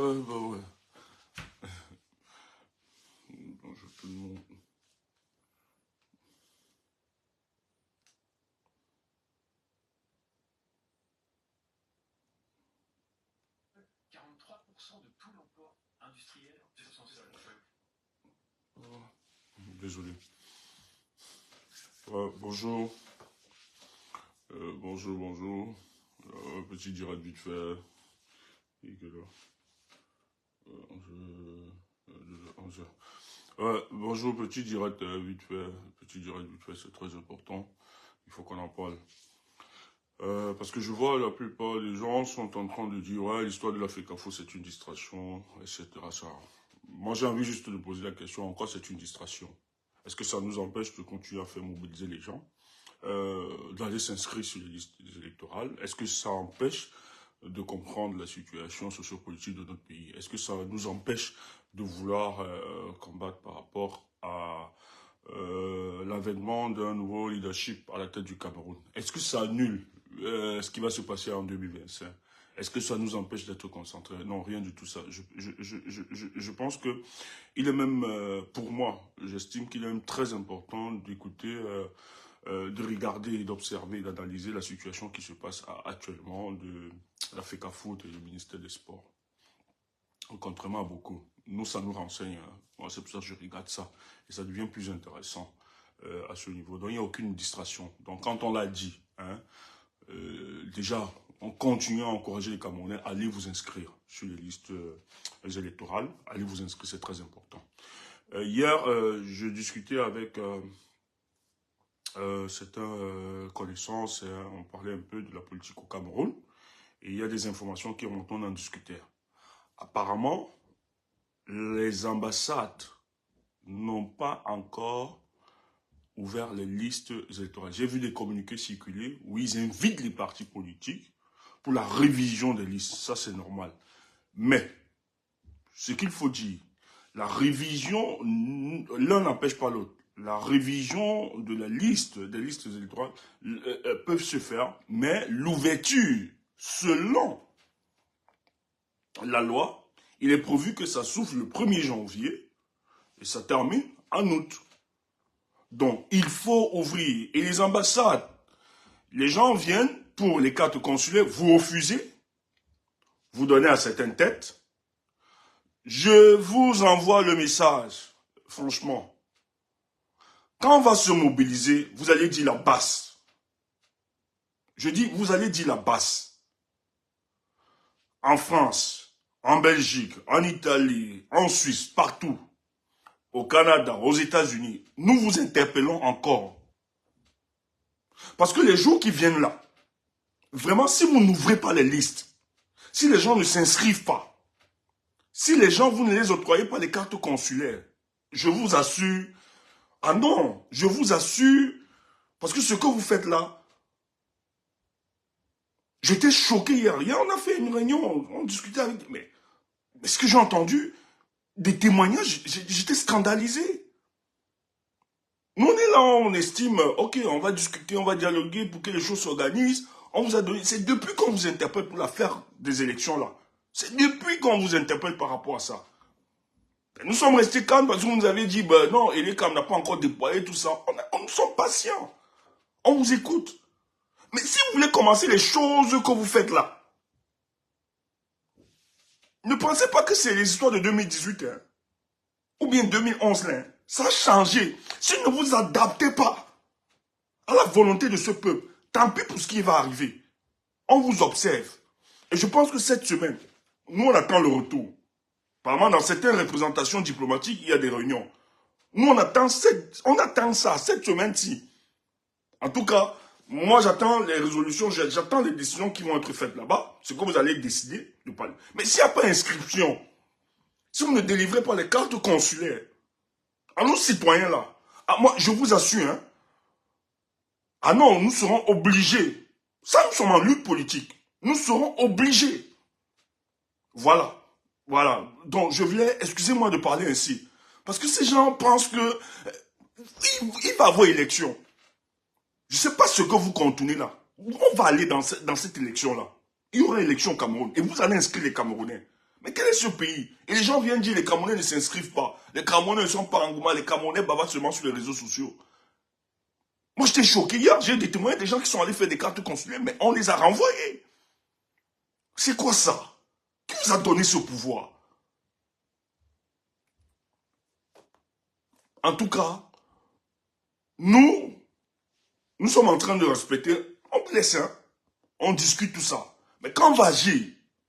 Bah ouais. Bonjour tout le monde. Désolé. Ouais, bonjour. Bonjour. Petit direct vite fait. Et que là. 11 heures. Ouais, bonjour, petit direct vite fait. Petit direct vite fait, c'est très important. Il faut qu'on en parle. Parce que je vois la plupart des gens sont en train de dire ouais, l'histoire de la FECAFO c'est une distraction, etc. Ça. Moi j'ai envie juste de poser la question, en quoi c'est une distraction? Est-ce que ça nous empêche de continuer à faire mobiliser les gens, d'aller s'inscrire sur les listes électorales? Est-ce que ça empêche de comprendre la situation sociopolitique de notre pays? Est-ce que ça nous empêche de vouloir combattre par rapport à l'avènement d'un nouveau leadership à la tête du Cameroun? Est-ce que ça annule ce qui va se passer en 2025? Est-ce que ça nous empêche d'être concentrés? Non, rien du tout ça. Je pense que il est même, pour moi, j'estime qu'il est même très important d'écouter, de regarder, d'observer, d'analyser la situation qui se passe actuellement de la FECAFOOT et du ministère des Sports. Contrairement à beaucoup. Nous, ça nous renseigne. Hein. Moi, c'est pour ça que je regarde ça. Et ça devient plus intéressant à ce niveau. Donc, il n'y a aucune distraction. Donc, quand on l'a dit, hein, déjà, on continue à encourager les Camerounais, allez vous inscrire sur les listes électorales. Allez vous inscrire, c'est très important. Hier, je discutais avec certains connaissances, on parlait un peu de la politique au Cameroun. Et il y a des informations qui remontent, on en discutait. Apparemment, les ambassades n'ont pas encore ouvert les listes électorales. J'ai vu des communiqués circuler où ils invitent les partis politiques pour la révision des listes. Ça, c'est normal. Mais, ce qu'il faut dire, la révision, l'un n'empêche pas l'autre. La révision de la liste, des listes électorales, peuvent se faire, mais l'ouverture, selon la loi, il est prévu que ça s'ouvre le 1er janvier et ça termine en août. Donc, il faut ouvrir. Et les ambassades, les gens viennent pour les cartes consulaires, vous refusez, vous donnez à certaines têtes. Je vous envoie le message, franchement. Quand on va se mobiliser, vous allez dire la basse. Je dis, vous allez dire la basse. En France, en Belgique, en Italie, en Suisse, partout, au Canada, aux États-Unis, nous vous interpellons encore. Parce que les jours qui viennent là, vraiment, si vous n'ouvrez pas les listes, si les gens ne s'inscrivent pas, si les gens, vous ne les octroyez pas les cartes consulaires, je vous assure, ah non, je vous assure, parce que ce que vous faites là, j'étais choqué hier. Hier, on a fait une réunion, on discutait avec... Mais ce que j'ai entendu, des témoignages, j'étais scandalisé. Nous, on est là, on estime, ok, on va discuter, on va dialoguer pour que les choses s'organisent. On vous a donné... C'est depuis qu'on vous interpelle pour l'affaire des élections là. C'est depuis qu'on vous interpelle par rapport à ça. Nous sommes restés calmes parce que vous nous avez dit, ben non, Elecam n'a pas encore déployé tout ça. Nous sommes patients. On vous écoute. Mais si vous voulez commencer les choses que vous faites là, ne pensez pas que c'est les histoires de 2018, hein, ou bien 2011, là. Hein. Ça a changé. Si vous ne vous adaptez pas à la volonté de ce peuple, tant pis pour ce qui va arriver. On vous observe. Et je pense que cette semaine, nous on attend le retour. Apparemment, dans certaines représentations diplomatiques, il y a des réunions. Nous, on attend ça, cette semaine-ci. En tout cas, moi, j'attends les résolutions, j'attends les décisions qui vont être faites là-bas. Ce que vous allez décider de parler. Mais s'il n'y a pas d'inscription, si vous ne délivrez pas les cartes consulaires, à nos citoyens-là, moi, je vous assure, hein, ah non, nous serons obligés. Ça, nous sommes en lutte politique. Nous serons obligés. Voilà. Voilà. Donc, je voulais, excusez-moi de parler ainsi. Parce que ces gens pensent que il va y avoir élection. Je ne sais pas ce que vous contenez là. On va aller dans cette élection-là. Il y aura élection au Cameroun. Et vous allez inscrire les Camerounais. Mais quel est ce pays? Et les gens viennent dire les Camerounais ne s'inscrivent pas. Les Camerounais ne sont pas en Gouma, les Camerounais bavardent seulement sur les réseaux sociaux. Moi, j'étais choqué hier. J'ai des témoins, des gens qui sont allés faire des cartes consulaires, mais on les a renvoyés. C'est quoi ça? Qui vous a donné ce pouvoir? En tout cas, nous sommes en train de respecter. On blesse, hein? On discute tout ça. Mais quand on va agir,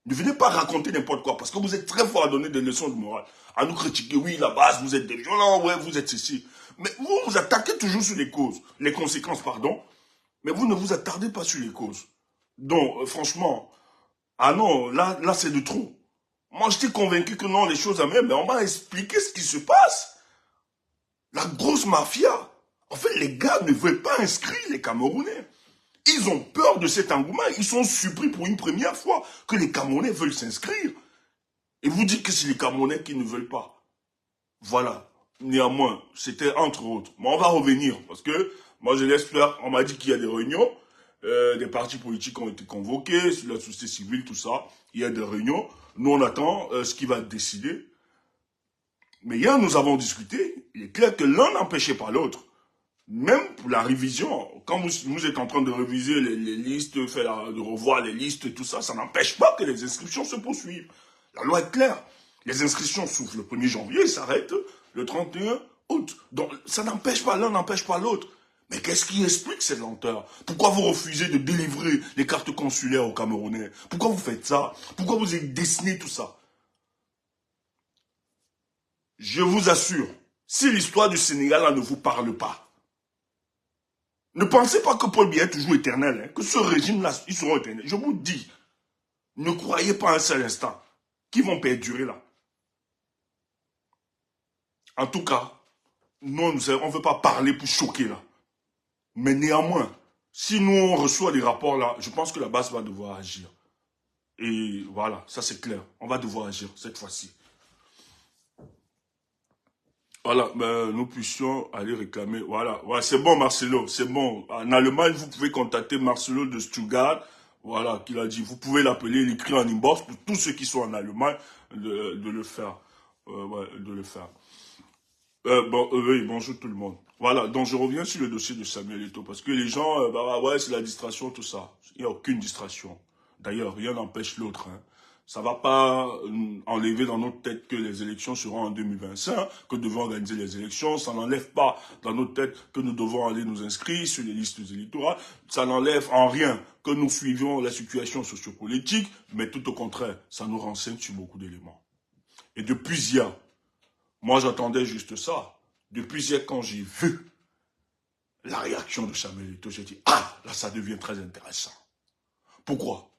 ne venez pas raconter n'importe quoi, parce que vous êtes très fort à donner des leçons de morale, à nous critiquer. Oui, la base, vous êtes des violents, ouais, vous êtes ceci. Mais vous vous attaquez toujours sur les causes, les conséquences, pardon. Mais vous ne vous attardez pas sur les causes. Donc, franchement, ah non, là c'est de trop. Moi, j'étais convaincu que non, les choses à même, mais on m'a expliqué ce qui se passe. La grosse mafia. En fait, les gars ne veulent pas inscrire les Camerounais. Ils ont peur de cet engouement. Ils sont surpris pour une première fois que les Camerounais veulent s'inscrire. Et vous dites que c'est les Camerounais qui ne veulent pas. Voilà. Néanmoins, c'était entre autres. Mais on va revenir parce que moi je l'espère. On m'a dit qu'il y a des réunions. Des partis politiques ont été convoqués, sur la société civile, tout ça. Il y a des réunions. Nous, on attend ce qui va être décidé. Mais hier, nous avons discuté. Il est clair que l'un n'empêchait pas l'autre. Même pour la révision, quand vous êtes en train de réviser les listes, de revoir les listes, tout ça, ça n'empêche pas que les inscriptions se poursuivent. La loi est claire. Les inscriptions s'ouvrent le 1er janvier et s'arrêtent le 31 août. Donc, ça n'empêche pas, l'un n'empêche pas l'autre. Mais qu'est-ce qui explique cette lenteur? Pourquoi vous refusez de délivrer les cartes consulaires aux Camerounais? Pourquoi vous faites ça? Pourquoi vous avez dessiné tout ça? Je vous assure, si l'histoire du Sénégal là, ne vous parle pas, ne pensez pas que Paul Biya est toujours éternel, hein, que ce régime-là, ils seront éternels. Je vous dis, ne croyez pas un seul instant qu'ils vont perdurer là. En tout cas, nous, on ne veut pas parler pour choquer là. Mais néanmoins, si nous, on reçoit des rapports là, je pense que la base va devoir agir. Et voilà, ça c'est clair. On va devoir agir cette fois-ci. Voilà, ben, nous puissions aller réclamer. Voilà, c'est bon Marcelo, c'est bon. En Allemagne, vous pouvez contacter Marcelo de Stuttgart. Voilà, qu'il a dit. Vous pouvez l'appeler, l'écrire en inbox pour tous ceux qui sont en Allemagne de le faire. Ouais, de le faire. Oui, bonjour tout le monde. Voilà, donc je reviens sur le dossier de Samuel Eto'o, parce que les gens, ouais, c'est la distraction, tout ça. Il n'y a aucune distraction. D'ailleurs, rien n'empêche l'autre. Hein. Ça ne va pas enlever dans notre tête que les élections seront en 2025, que nous devons organiser les élections. Ça n'enlève pas dans notre tête que nous devons aller nous inscrire sur les listes électorales. Ça n'enlève en rien que nous suivions la situation sociopolitique, mais tout au contraire, ça nous renseigne sur beaucoup d'éléments. Et depuis hier, moi, j'attendais juste ça. Depuis hier, quand j'ai vu la réaction de Samuel Eto'o, j'ai dit, ah, là, ça devient très intéressant. Pourquoi?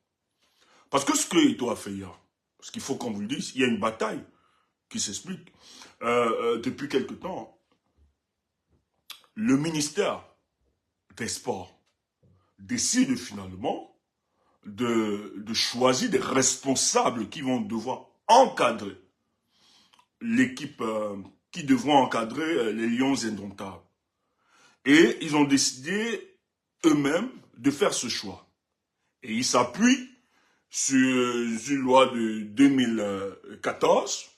Parce que ce que Eto'o a fait hier, parce qu'il faut qu'on vous le dise, il y a une bataille qui s'explique. Depuis quelque temps, le ministère des Sports décide finalement de choisir des responsables qui vont devoir encadrer l'équipe qui devront encadrer les Lions indomptables. Et ils ont décidé eux-mêmes de faire ce choix. Et ils s'appuient sur une loi de 2014,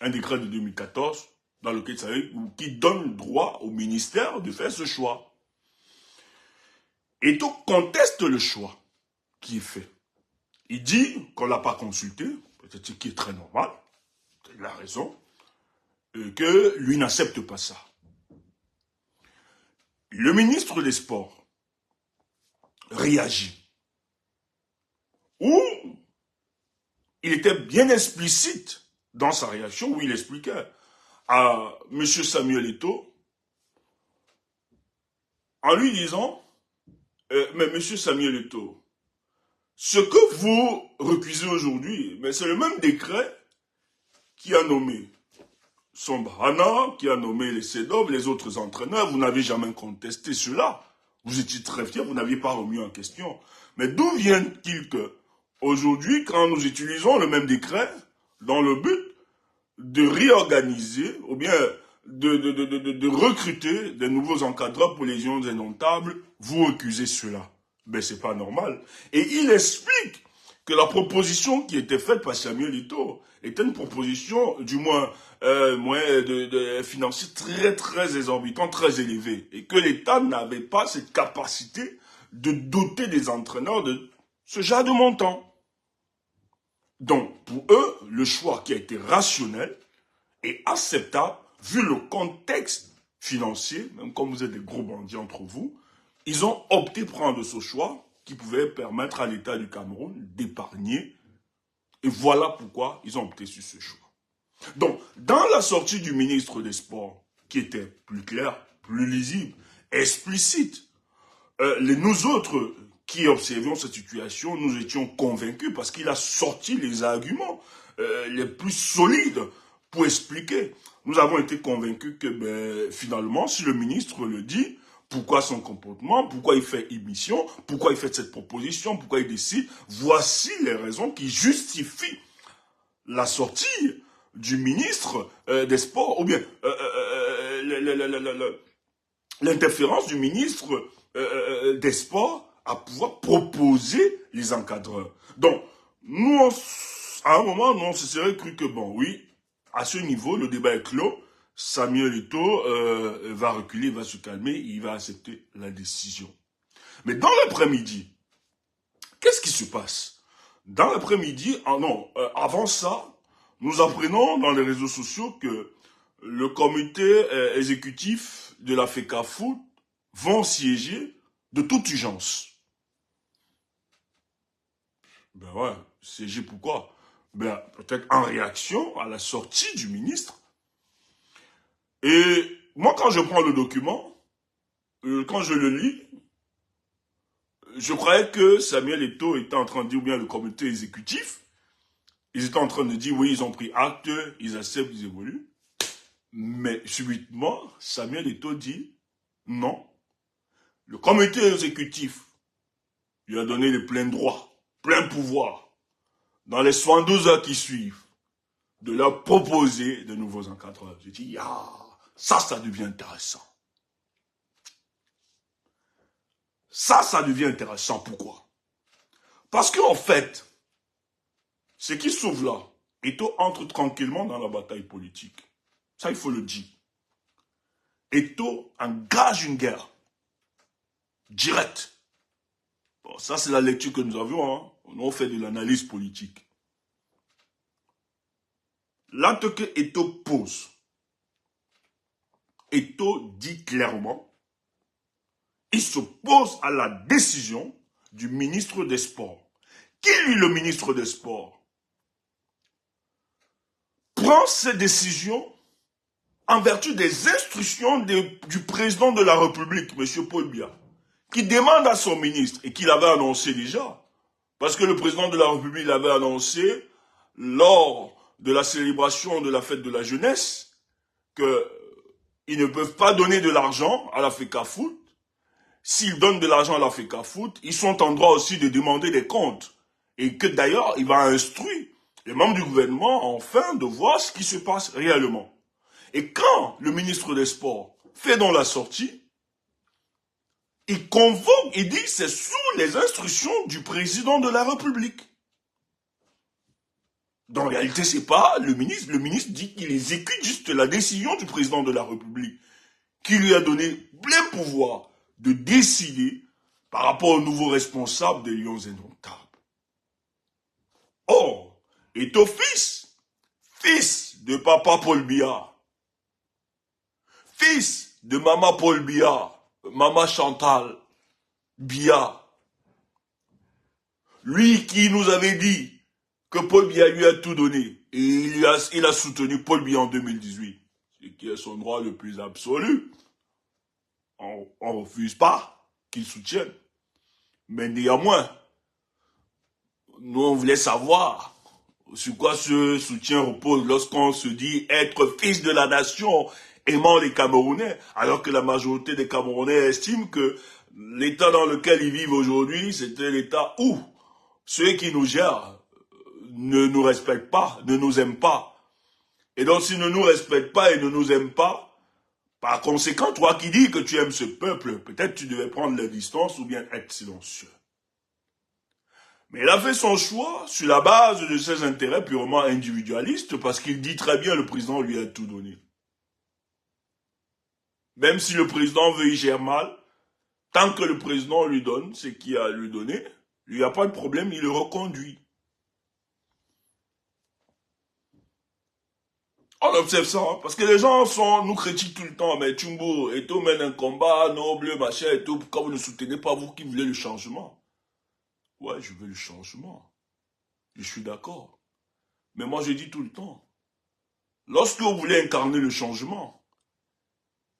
un décret de 2014, dans lequel qui donne droit au ministère de faire ce choix. Et donc conteste le choix qui est fait. Il dit qu'on ne l'a pas consulté, peut-être ce qui est très normal, il a raison, que lui n'accepte pas ça. Le ministre des Sports réagit. Ou il était bien explicite dans sa réaction, où il expliquait à M. Samuel Eto'o, en lui disant, mais M. Samuel Eto'o, ce que vous recusez aujourd'hui, c'est le même décret qui a nommé Sombrana, qui a nommé les CEDOB, les autres entraîneurs. Vous n'avez jamais contesté cela. Vous étiez très fiers, vous n'aviez pas remis en question. Mais d'où vient-il que, aujourd'hui, quand nous utilisons le même décret, dans le but de réorganiser, ou bien de recruter des nouveaux encadreurs pour les Lions indomptables, vous recusez cela? Ben, c'est pas normal. Et il explique que la proposition qui était faite par Samuel Eto'o était une proposition, du moins, de financier très exorbitant, très élevé. Et que l'État n'avait pas cette capacité de doter des entraîneurs de ce genre de montant. Donc, pour eux, le choix qui a été rationnel et acceptable, vu le contexte financier, même comme vous êtes des gros bandits entre vous, ils ont opté pour prendre ce choix qui pouvait permettre à l'État du Cameroun d'épargner. Et voilà pourquoi ils ont opté sur ce choix. Donc, dans la sortie du ministre des Sports, qui était plus claire, plus lisible, explicite, nous autres qui observions cette situation, nous étions convaincus parce qu'il a sorti les arguments les plus solides pour expliquer. Nous avons été convaincus que finalement, si le ministre le dit, pourquoi son comportement, pourquoi il fait émission, pourquoi il fait cette proposition, pourquoi il décide, voici les raisons qui justifient la sortie du ministre des Sports, ou bien l'interférence du ministre des Sports à pouvoir proposer les encadreurs. Donc, nous, à un moment, nous, on se serait cru que, bon, oui, à ce niveau, le débat est clos, Samuel Eto'o va reculer, va se calmer, il va accepter la décision. Mais dans l'après-midi, qu'est-ce qui se passe? Dans l'après-midi, avant ça, nous apprenons dans les réseaux sociaux que le comité exécutif de la FECAFOOT vont siéger de toute urgence. Ben ouais, siéger pourquoi? Ben peut-être en réaction à la sortie du ministre. Et moi, quand je prends le document, quand je le lis, je croyais que Samuel Eto'o était en train de dire, ou bien le comité exécutif, ils étaient en train de dire, oui, ils ont pris acte, ils acceptent, ils évoluent. Mais subitement, Samuel Eto'o dit, non. Le comité exécutif lui a donné les pleins droits, plein pouvoir, dans les 72 heures qui suivent, de leur proposer de nouveaux encadreurs. Je dis, ça devient intéressant. Ça devient intéressant. Pourquoi? Parce qu'en fait, ce qui s'ouvre là, Eto'o entre tranquillement dans la bataille politique. Ça, il faut le dire. Eto'o engage une guerre directe. Bon, ça, c'est la lecture que nous avions. Hein. On fait de l'analyse politique. L'acte que Eto'o pose, Eto'o dit clairement, il s'oppose à la décision du ministre des Sports. Qui, lui, le ministre des Sports, prend ses décisions en vertu des instructions du président de la République, M. Paul Biya, qui demande à son ministre, et qu'il avait annoncé déjà, parce que le président de la République l'avait annoncé lors de la célébration de la fête de la jeunesse, qu'ils ne peuvent pas donner de l'argent à la FECAFOOT. S'ils donnent de l'argent à la FECAFOOT, ils sont en droit aussi de demander des comptes. Et que d'ailleurs, il va instruire les membres du gouvernement enfin de voir ce qui se passe réellement. Et quand le ministre des Sports fait donc la sortie, il convoque, il dit c'est sous les instructions du président de la République. Dans la réalité, c'est pas le ministre. Le ministre dit qu'il exécute juste la décision du président de la République, qui lui a donné plein pouvoir de décider par rapport aux nouveaux responsables des Lions Indomptables. Or, Eto'o fils de papa Paul Biya, fils de maman Paul Biya, maman Chantal Biya, lui qui nous avait dit que Paul Biya lui a tout donné, et il a soutenu Paul Biya en 2018, ce qui est son droit le plus absolu. On ne refuse pas qu'il soutienne. Mais néanmoins, nous on voulait savoir sur quoi ce soutien repose lorsqu'on se dit être fils de la nation, aimant les Camerounais, alors que la majorité des Camerounais estiment que l'état dans lequel ils vivent aujourd'hui, c'était l'état où ceux qui nous gèrent ne nous respectent pas, ne nous aiment pas. Et donc s'ils ne nous respectent pas et ne nous aiment pas, par conséquent, toi qui dis que tu aimes ce peuple, peut-être tu devais prendre la distance ou bien être silencieux. Mais il a fait son choix sur la base de ses intérêts purement individualistes parce qu'il dit très bien le président lui a tout donné. Même si le président veut y gérer mal, tant que le président lui donne ce qu'il a à lui donner, il n'y a pas de problème, il le reconduit. On observe ça, hein, parce que les gens nous critiquent tout le temps, mais Tchumbo, et tout mène un combat noble, machin, et tout, pourquoi vous ne soutenez pas vous qui voulez le changement? Ouais, je veux le changement. Je suis d'accord. Mais moi, je dis tout le temps, lorsque vous voulez incarner le changement,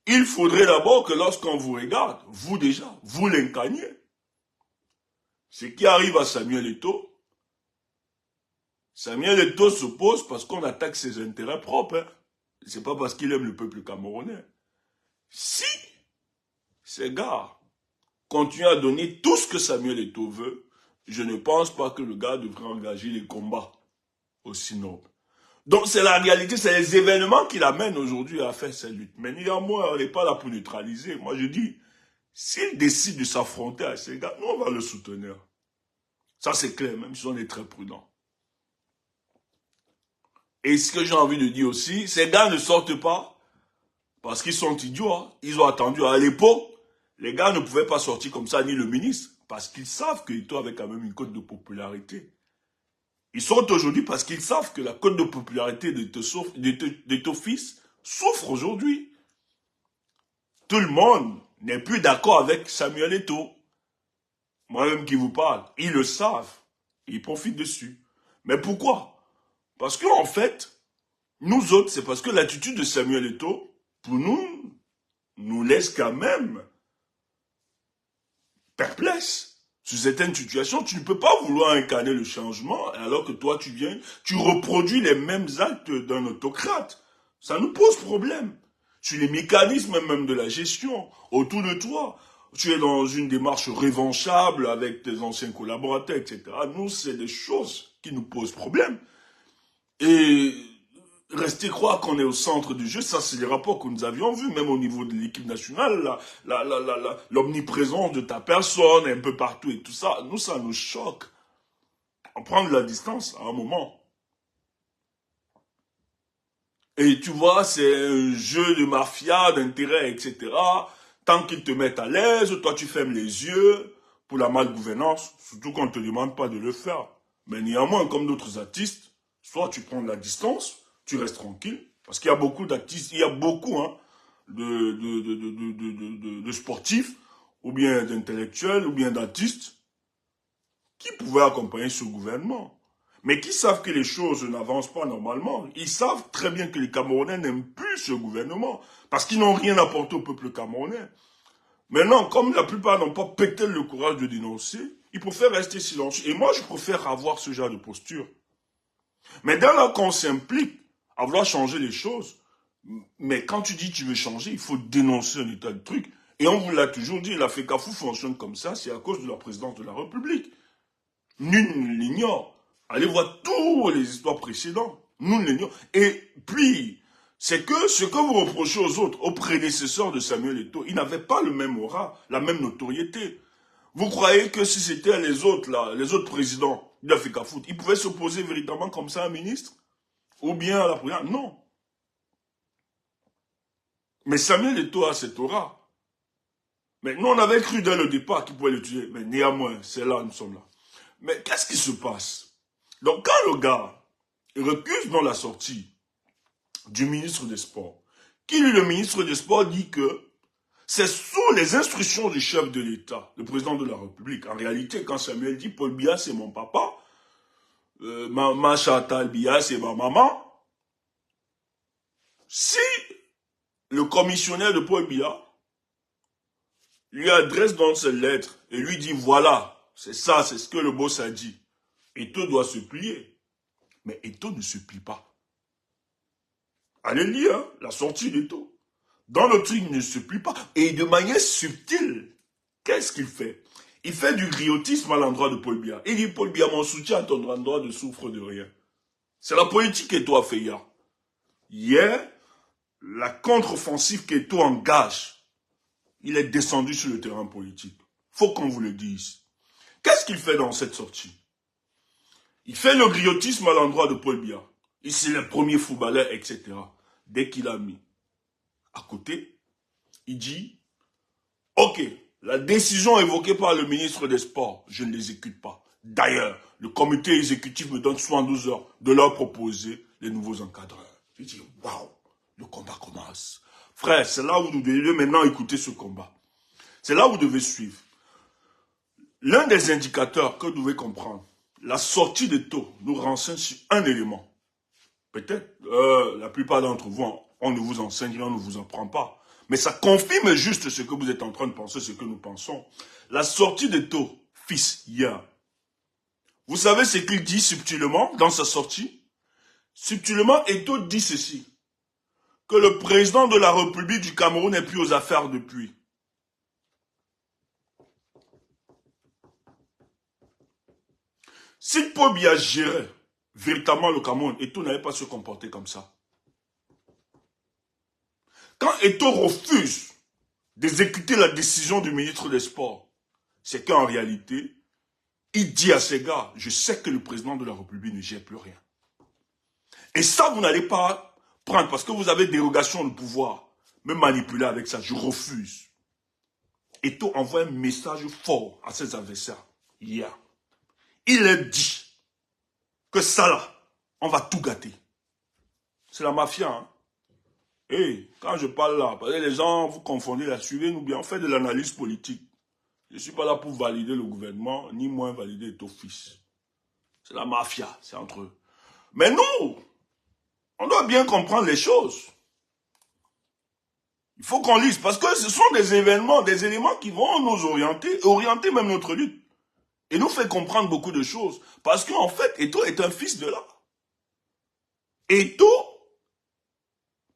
il faudrait d'abord que lorsqu'on vous regarde, vous déjà, vous l'incarniez. Ce qui arrive à Samuel Eto'o s'oppose parce qu'on attaque ses intérêts propres. Hein. C'est pas parce qu'il aime le peuple camerounais. Si ces gars continuent à donner tout ce que Samuel Eto'o veut, je ne pense pas que le gars devrait engager les combats aussi nobles. Donc c'est la réalité, c'est les événements qui l'amènent aujourd'hui à faire cette lutte. Mais néanmoins, on n'est pas là pour neutraliser. Moi je dis, s'il décide de s'affronter à ces gars, nous on va le soutenir. Ça c'est clair, même si on est très prudent. Et ce que j'ai envie de dire aussi, ces gars ne sortent pas parce qu'ils sont idiots. Hein. Ils ont attendu. À l'époque, les gars ne pouvaient pas sortir comme ça, ni le ministre, parce qu'ils savent qu'Eto'o avait quand même une cote de popularité. Ils sortent aujourd'hui parce qu'ils savent que la cote de popularité d'Eto'o fils souffre aujourd'hui. Tout le monde n'est plus d'accord avec Samuel Eto'o. Moi-même qui vous parle, ils le savent. Ils profitent dessus. Mais pourquoi? Parce qu'en fait, nous autres, c'est parce que l'attitude de Samuel Eto'o, pour nous laisse quand même perplexes. Sur certaines situations, tu ne peux pas vouloir incarner le changement alors que toi, tu reproduis les mêmes actes d'un autocrate. Ça nous pose problème. Sur les mécanismes même de la gestion, autour de toi, tu es dans une démarche revanchable avec tes anciens collaborateurs, etc. Nous, c'est des choses qui nous posent problème. Et rester croire qu'on est au centre du jeu, ça c'est les rapports que nous avions vus, même au niveau de l'équipe nationale, l'omniprésence de ta personne un peu partout et tout ça, nous ça nous choque. On prend de la distance à un moment. Et tu vois, c'est un jeu de mafia, d'intérêt, etc. Tant qu'ils te mettent à l'aise, toi tu fermes les yeux pour la malgouvernance, surtout qu'on ne te demande pas de le faire. Mais néanmoins, comme d'autres artistes, soit tu prends de la distance, tu restes tranquille, parce qu'il y a beaucoup d'artistes, il y a beaucoup hein, de sportifs, ou bien d'intellectuels, ou bien d'artistes, qui pouvaient accompagner ce gouvernement, mais qui savent que les choses n'avancent pas normalement. Ils savent très bien que les Camerounais n'aiment plus ce gouvernement, parce qu'ils n'ont rien apporté au peuple camerounais. Maintenant, comme la plupart n'ont pas peut-être le courage de dénoncer, ils préfèrent rester silencieux. Et moi, je préfère avoir ce genre de posture. Mais dès lors qu'on s'implique à vouloir changer les choses, mais quand tu dis que tu veux changer, il faut dénoncer un état de truc. Et on vous l'a toujours dit, la FECAFOU fonctionne comme ça, c'est à cause de la présidence de la République. Nul ne l'ignore. Allez voir toutes les histoires précédentes. Nous ne l'ignorons. Et puis, c'est que ce que vous reprochez aux autres, aux prédécesseurs de Samuel Eto'o, ils n'avaient pas le même aura, la même notoriété. Vous croyez que si c'était les autres, là, les autres présidents de la FECAFOOT, ils pouvaient s'opposer véritablement comme ça à un ministre? Ou bien à la première? Non. Mais Samuel Eto'o a cette aura. Mais nous, on avait cru dès le départ qu'il pouvait le tuer. Mais néanmoins, c'est là, nous sommes là. Mais qu'est-ce qui se passe? Donc, quand le gars recuse dans la sortie du ministre des Sports, qui, lui, le ministre des Sports, dit que c'est sous les instructions du chef de l'État, le président de la République. En réalité, quand Samuel dit Paul Biya, c'est mon papa, ma Chantal Biya, c'est ma maman, si le commissionnaire de Paul Biya lui adresse dans cette lettre et lui dit voilà, c'est ça, c'est ce que le boss a dit, Eto'o doit se plier. Mais Eto'o ne se plie pas. Allez lire hein, la sortie d'Eto'o. Dans le truc, il ne se plie pas. Et de manière subtile, qu'est-ce qu'il fait? Il fait du griotisme à l'endroit de Paul Biya. Il dit, Paul Biya, mon soutien à ton endroit ne souffre de rien. C'est la politique qu'Eto'o a fait hier. Hier, la contre-offensive qu'Eto'o engage, il est descendu sur le terrain politique. Faut qu'on vous le dise. Qu'est-ce qu'il fait dans cette sortie? Il fait le griotisme à l'endroit de Paul Biya. Il c'est le premier footballeur, etc. Dès qu'il a mis à côté, il dit, ok, la décision évoquée par le ministre des Sports, je ne l'exécute pas. D'ailleurs, le comité exécutif me donne 72 heures de leur proposer les nouveaux encadreurs. Je dis, waouh, le combat commence. Frère, c'est là où vous devez maintenant écouter ce combat. C'est là où vous devez suivre. L'un des indicateurs que vous devez comprendre, la sortie des taux nous renseigne sur un élément. Peut-être, la plupart d'entre vous, on ne vous enseigne, on ne vous apprend pas. Mais ça confirme juste ce que vous êtes en train de penser, ce que nous pensons. La sortie des taux, fils, hier. Vous savez ce qu'il dit subtilement dans sa sortie? Subtilement, Eto'o dit ceci. Que le président de la République du Cameroun n'est plus aux affaires depuis. Si Paul Biya gérait véritablement le Cameroun, Eto'o n'allait pas se comporter comme ça. Quand Eto'o refuse d'exécuter la décision du ministre des Sports, c'est qu'en réalité, il dit à ses gars, je sais que le président de la République ne gère plus rien. Et ça, vous n'allez pas prendre, parce que vous avez dérogation de pouvoir, me manipuler avec ça, je refuse. Eto'o envoie un message fort à ses adversaires, hier. Il a dit que ça là, on va tout gâter. C'est la mafia, hein. Et quand je parle là, parce que les gens, vous confondez là, suivez-nous bien, on fait de l'analyse politique. Je ne suis pas là pour valider le gouvernement, ni moins valider Eto'o fils. C'est la mafia, c'est entre eux. Mais nous, on doit bien comprendre les choses. Il faut qu'on lise, parce que ce sont des événements, des éléments qui vont nous orienter, orienter même notre lutte. Et nous fait comprendre beaucoup de choses. Parce qu'en fait, Eto'o est un fils de là. Eto'o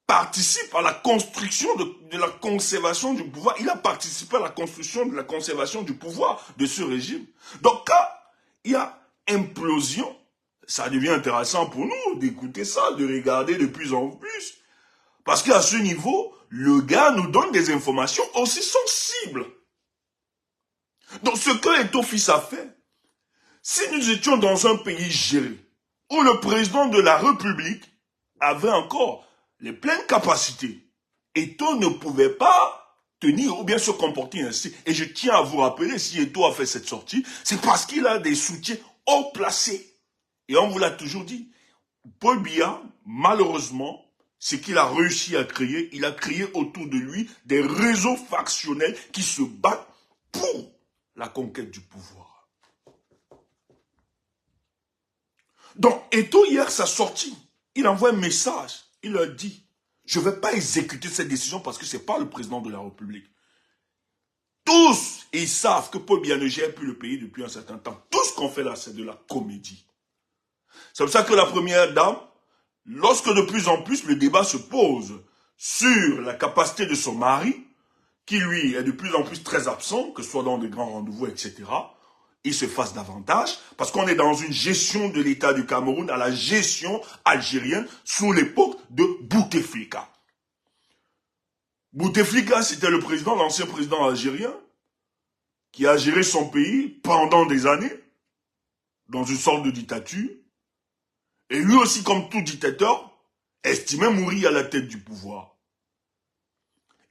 participe à la construction de la conservation du pouvoir. Il a participé à la construction de la conservation du pouvoir de ce régime. Donc quand il y a implosion, ça devient intéressant pour nous d'écouter ça, de regarder de plus en plus. Parce qu'à ce niveau, le gars nous donne des informations aussi sensibles. Donc ce que Eto'o fils a fait, si nous étions dans un pays géré, où le président de la République avait encore les pleines capacités, Eto'o ne pouvait pas tenir ou bien se comporter ainsi. Et je tiens à vous rappeler, si Eto'o a fait cette sortie, c'est parce qu'il a des soutiens haut placés. Et on vous l'a toujours dit. Paul Biya, malheureusement, ce qu'il a réussi à créer, il a créé autour de lui des réseaux factionnels qui se battent pour la conquête du pouvoir. Donc, Eto'o, hier, sa sortie, il envoie un message. Il leur dit, je ne vais pas exécuter cette décision parce que ce n'est pas le président de la République. Tous, ils savent que Paul Biya ne gère plus le pays depuis un certain temps. Tout ce qu'on fait là, c'est de la comédie. C'est pour ça que la première dame, lorsque de plus en plus le débat se pose sur la capacité de son mari, qui lui est de plus en plus très absent, que ce soit dans des grands rendez-vous, etc., il se fasse davantage, parce qu'on est dans une gestion de l'État du Cameroun à la gestion algérienne sous l'époque de Bouteflika. Bouteflika, c'était le président, l'ancien président algérien, qui a géré son pays pendant des années, dans une sorte de dictature, et lui aussi, comme tout dictateur, estimait mourir à la tête du pouvoir.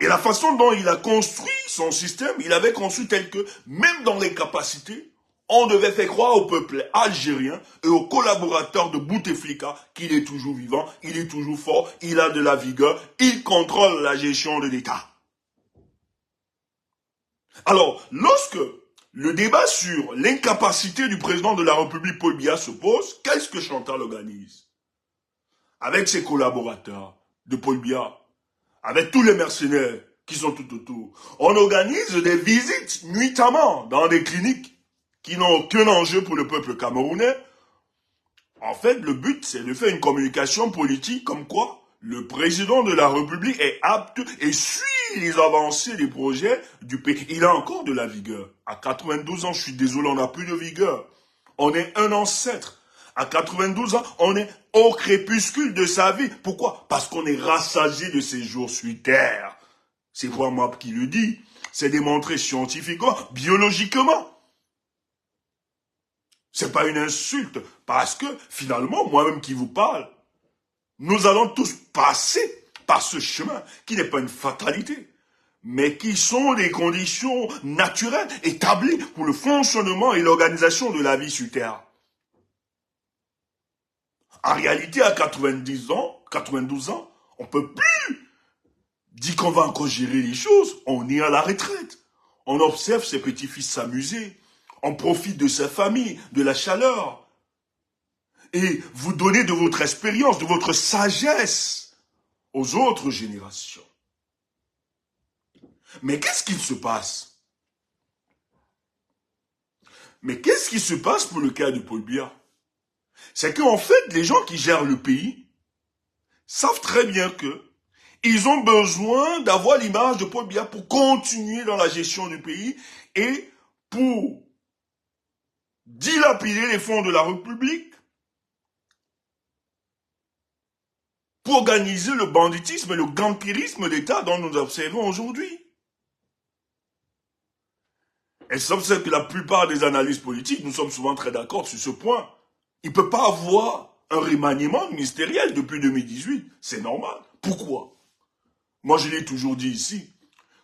Et la façon dont il a construit son système, il avait construit tel que, même dans les capacités, on devait faire croire au peuple algérien et aux collaborateurs de Bouteflika qu'il est toujours vivant, il est toujours fort, il a de la vigueur, il contrôle la gestion de l'État. Alors, lorsque le débat sur l'incapacité du président de la République Paul Biya se pose, qu'est-ce que Chantal organise? Avec ses collaborateurs de Paul Biya, avec tous les mercenaires qui sont tout autour, on organise des visites nuitamment dans des cliniques qui n'ont aucun enjeu pour le peuple camerounais. En fait, le but, c'est de faire une communication politique comme quoi le président de la République est apte et suit les avancées des projets du pays. Il a encore de la vigueur. À 92 ans, je suis désolé, on n'a plus de vigueur. On est un ancêtre. À 92 ans, on est au crépuscule de sa vie. Pourquoi? Parce qu'on est rassasié de ses jours sur Terre. C'est pas moi qui le dis. C'est démontré scientifiquement, biologiquement. C'est pas une insulte, parce que finalement, moi-même qui vous parle, nous allons tous passer par ce chemin, qui n'est pas une fatalité, mais qui sont les conditions naturelles établies pour le fonctionnement et l'organisation de la vie sur Terre. En réalité, à 90 ans, 92 ans, on peut plus dire qu'on va encore gérer les choses. On est à la retraite. On observe ses petits-fils s'amuser. On profite de sa famille, de la chaleur. Et vous donnez de votre expérience, de votre sagesse aux autres générations. Mais qu'est-ce qu'il se passe? Mais qu'est-ce qui se passe pour le cas de Paul Biya? C'est qu'en fait, les gens qui gèrent le pays savent très bien que ils ont besoin d'avoir l'image de Paul Biya pour continuer dans la gestion du pays et pour dilapider les fonds de la République, pour organiser le banditisme et le gampirisme d'État dont nous observons aujourd'hui. Et c'est pour ça que la plupart des analyses politiques, nous sommes souvent très d'accord sur ce point. Il ne peut pas avoir un remaniement ministériel depuis 2018. C'est normal. Pourquoi? Moi, je l'ai toujours dit ici,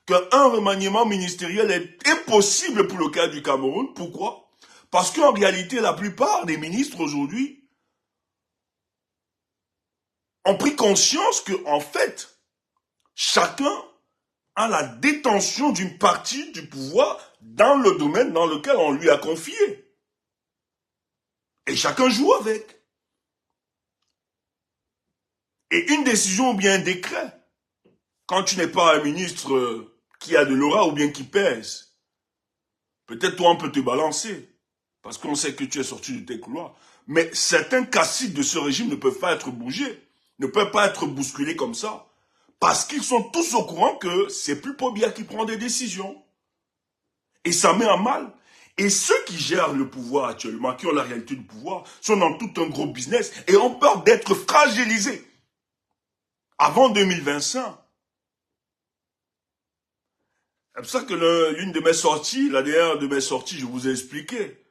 qu'un remaniement ministériel est impossible pour le cas du Cameroun. Pourquoi? Parce qu'en réalité, la plupart des ministres aujourd'hui ont pris conscience que, en fait, chacun a la détention d'une partie du pouvoir dans le domaine dans lequel on lui a confié. Et chacun joue avec. Et une décision ou bien un décret, quand tu n'es pas un ministre qui a de l'aura ou bien qui pèse, peut-être toi on peut te balancer, parce qu'on sait que tu es sorti de tes couloirs. Mais certains caciques de ce régime ne peuvent pas être bougés, ne peuvent pas être bousculés comme ça, parce qu'ils sont tous au courant que c'est plus Paul Biya qui prend des décisions. Et ça met à mal. Et ceux qui gèrent le pouvoir actuellement, qui ont la réalité du pouvoir, sont dans tout un gros business et ont peur d'être fragilisés avant 2025. C'est pour ça que l'une de mes sorties, la dernière de mes sorties, je vous ai expliqué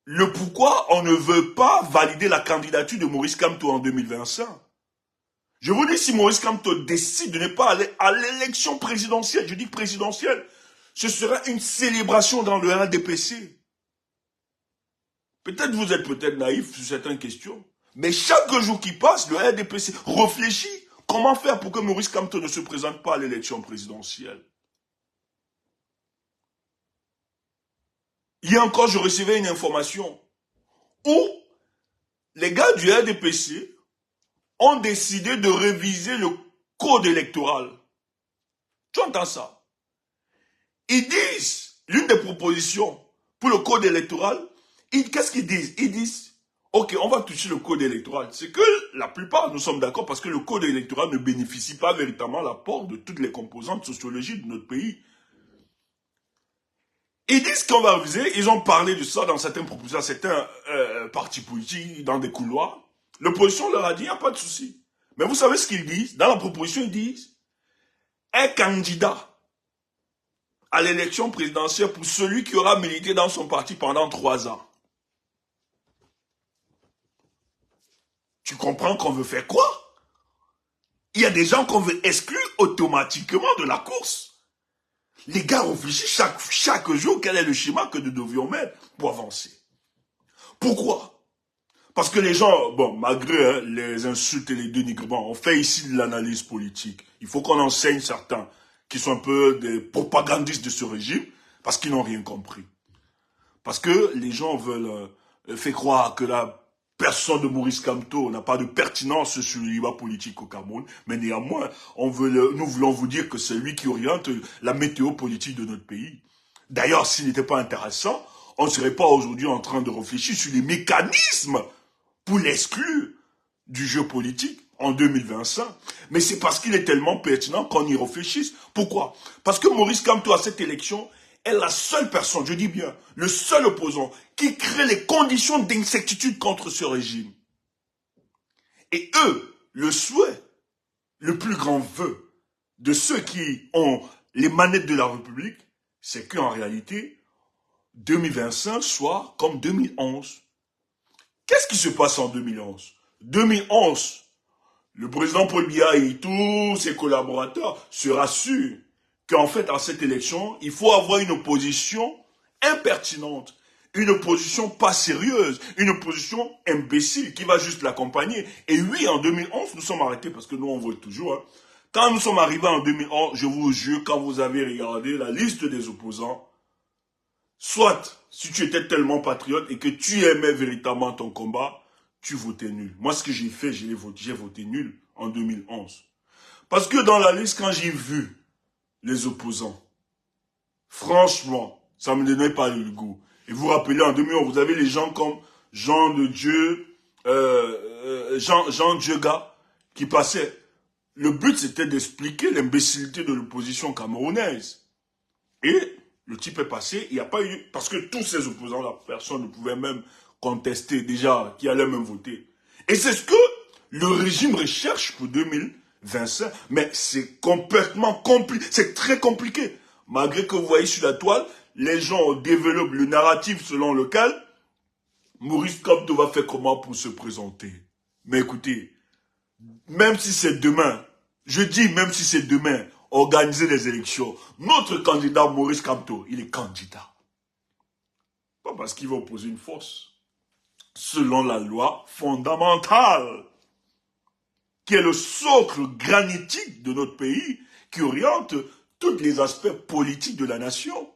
le pourquoi on ne veut pas valider la candidature de Maurice Kamto en 2025. Je vous dis, si Maurice Kamto décide de ne pas aller à l'élection présidentielle, je dis présidentielle, ce sera une célébration dans le RDPC. Peut-être vous êtes peut-être naïf sur certaines questions, mais chaque jour qui passe, le RDPC réfléchit comment faire pour que Maurice Kamto ne se présente pas à l'élection présidentielle. Hier encore, je recevais une information où les gars du RDPC ont décidé de réviser le code électoral. Tu entends ça? Ils disent, l'une des propositions pour le code électoral, qu'est-ce qu'ils disent? Ils disent, ok, on va toucher le code électoral. C'est que la plupart, nous sommes d'accord, parce que le code électoral ne bénéficie pas véritablement l'apport de toutes les composantes sociologiques de notre pays. Ils disent qu'on va réviser, ils ont parlé de ça dans certaines propositions, certains partis politiques, dans des couloirs. L'opposition leur a dit, il n'y a pas de souci. Mais vous savez ce qu'ils disent? Dans la proposition, ils disent, un candidat à l'élection présidentielle pour celui qui aura milité dans son parti pendant 3 ans. Tu comprends qu'on veut faire quoi? Il y a des gens qu'on veut exclure automatiquement de la course. Les gars réfléchissent chaque jour quel est le schéma que nous devions mettre pour avancer. Pourquoi? Parce que les gens, bon, malgré les insultes et les dénigrements, on fait ici de l'analyse politique. Il faut qu'on enseigne certains qui sont un peu des propagandistes de ce régime, parce qu'ils n'ont rien compris. Parce que les gens veulent faire croire que la personne de Maurice Kamto n'a pas de pertinence sur le débat politique au Cameroun, mais néanmoins, nous voulons vous dire que c'est lui qui oriente la météo politique de notre pays. D'ailleurs, s'il n'était pas intéressant, on ne serait pas aujourd'hui en train de réfléchir sur les mécanismes pour l'exclure du jeu politique en 2025. Mais c'est parce qu'il est tellement pertinent qu'on y réfléchisse. Pourquoi? Parce que Maurice Kamto, à cette élection, est la seule personne, je dis bien, le seul opposant qui crée les conditions d'incertitude contre ce régime. Et eux, le souhait, le plus grand vœu de ceux qui ont les manettes de la République, c'est qu'en réalité, 2025 soit comme 2011. Qu'est-ce qui se passe en 2011? 2011, le président Paul Biya et tous ses collaborateurs se rassurent qu'en fait, à cette élection, il faut avoir une opposition impertinente, une opposition pas sérieuse, une opposition imbécile qui va juste l'accompagner. Et oui, en 2011, nous sommes arrêtés parce que nous, on vote toujours. Hein. Quand nous sommes arrivés en 2011, je vous jure, quand vous avez regardé la liste des opposants, soit, si tu étais tellement patriote et que tu aimais véritablement ton combat, tu votais nul. Moi, ce que j'ai fait, j'ai voté nul en 2011. Parce que dans la liste, quand j'ai vu les opposants, franchement, ça me donnait pas le goût. Et vous vous rappelez, en 2011, vous avez les gens comme Jean de Dieu, Jean Djega, qui passaient. Le but, c'était d'expliquer l'imbécilité de l'opposition camerounaise. Et le type est passé, il n'y a pas eu... Parce que tous ces opposants-là, personne ne pouvait même contester déjà, qui allait même voter. Et c'est ce que le régime recherche pour 2025. Mais c'est complètement compliqué, c'est très compliqué. Malgré que vous voyez sur la toile, les gens développent le narratif selon lequel Maurice Kamto va faire comment pour se présenter. Mais écoutez, même si c'est demain, je dis même si c'est demain, organiser les élections, notre candidat Maurice Kamto, il est candidat. Pas parce qu'il va opposer une force. Selon la loi fondamentale, qui est le socle granitique de notre pays, qui oriente tous les aspects politiques de la nation.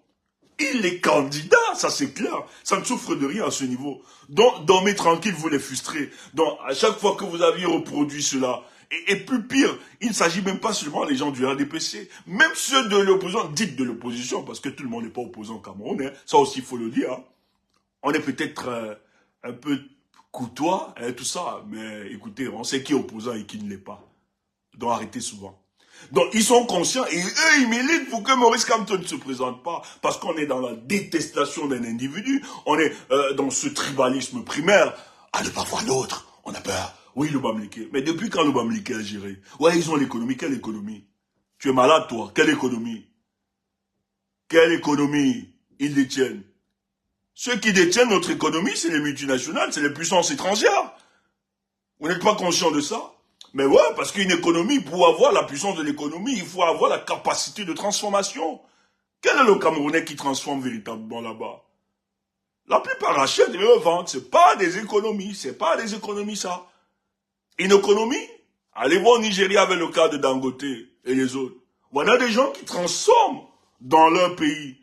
Il est candidat, ça c'est clair. Ça ne souffre de rien à ce niveau. Donc, dormez tranquille, vous les frustrez. Donc, à chaque fois que vous aviez reproduit cela, et plus pire, il ne s'agit même pas seulement des gens du RDPC, même ceux de l'opposition, dites de l'opposition, parce que tout le monde n'est pas opposant au Cameroun, hein. Ça aussi il faut le dire. Hein. On est peut-être un peu courtois, hein, tout ça, mais écoutez, on sait qui est opposant et qui ne l'est pas. Donc arrêtez souvent. Donc ils sont conscients et eux ils militent pour que Maurice Kamto ne se présente pas parce qu'on est dans la détestation d'un individu, on est dans ce tribalisme primaire, à ne pas voir l'autre, on a peur. Oui, le Bamileke. Mais depuis quand le Bamileke a géré? Ouais, ils ont l'économie. Quelle économie? Tu es malade toi? Quelle économie? Quelle économie ils détiennent? Ceux qui détiennent notre économie, c'est les multinationales, c'est les puissances étrangères. Vous n'êtes pas conscient de ça? Mais ouais, parce qu'une économie, pour avoir la puissance de l'économie, il faut avoir la capacité de transformation. Quel est le Camerounais qui transforme véritablement là-bas? La plupart achètent et revendent. C'est pas des économies. C'est pas des économies, ça. Une économie? Allez voir au Nigeria avec le cas de Dangote et les autres. Voilà des gens qui transforment dans leur pays,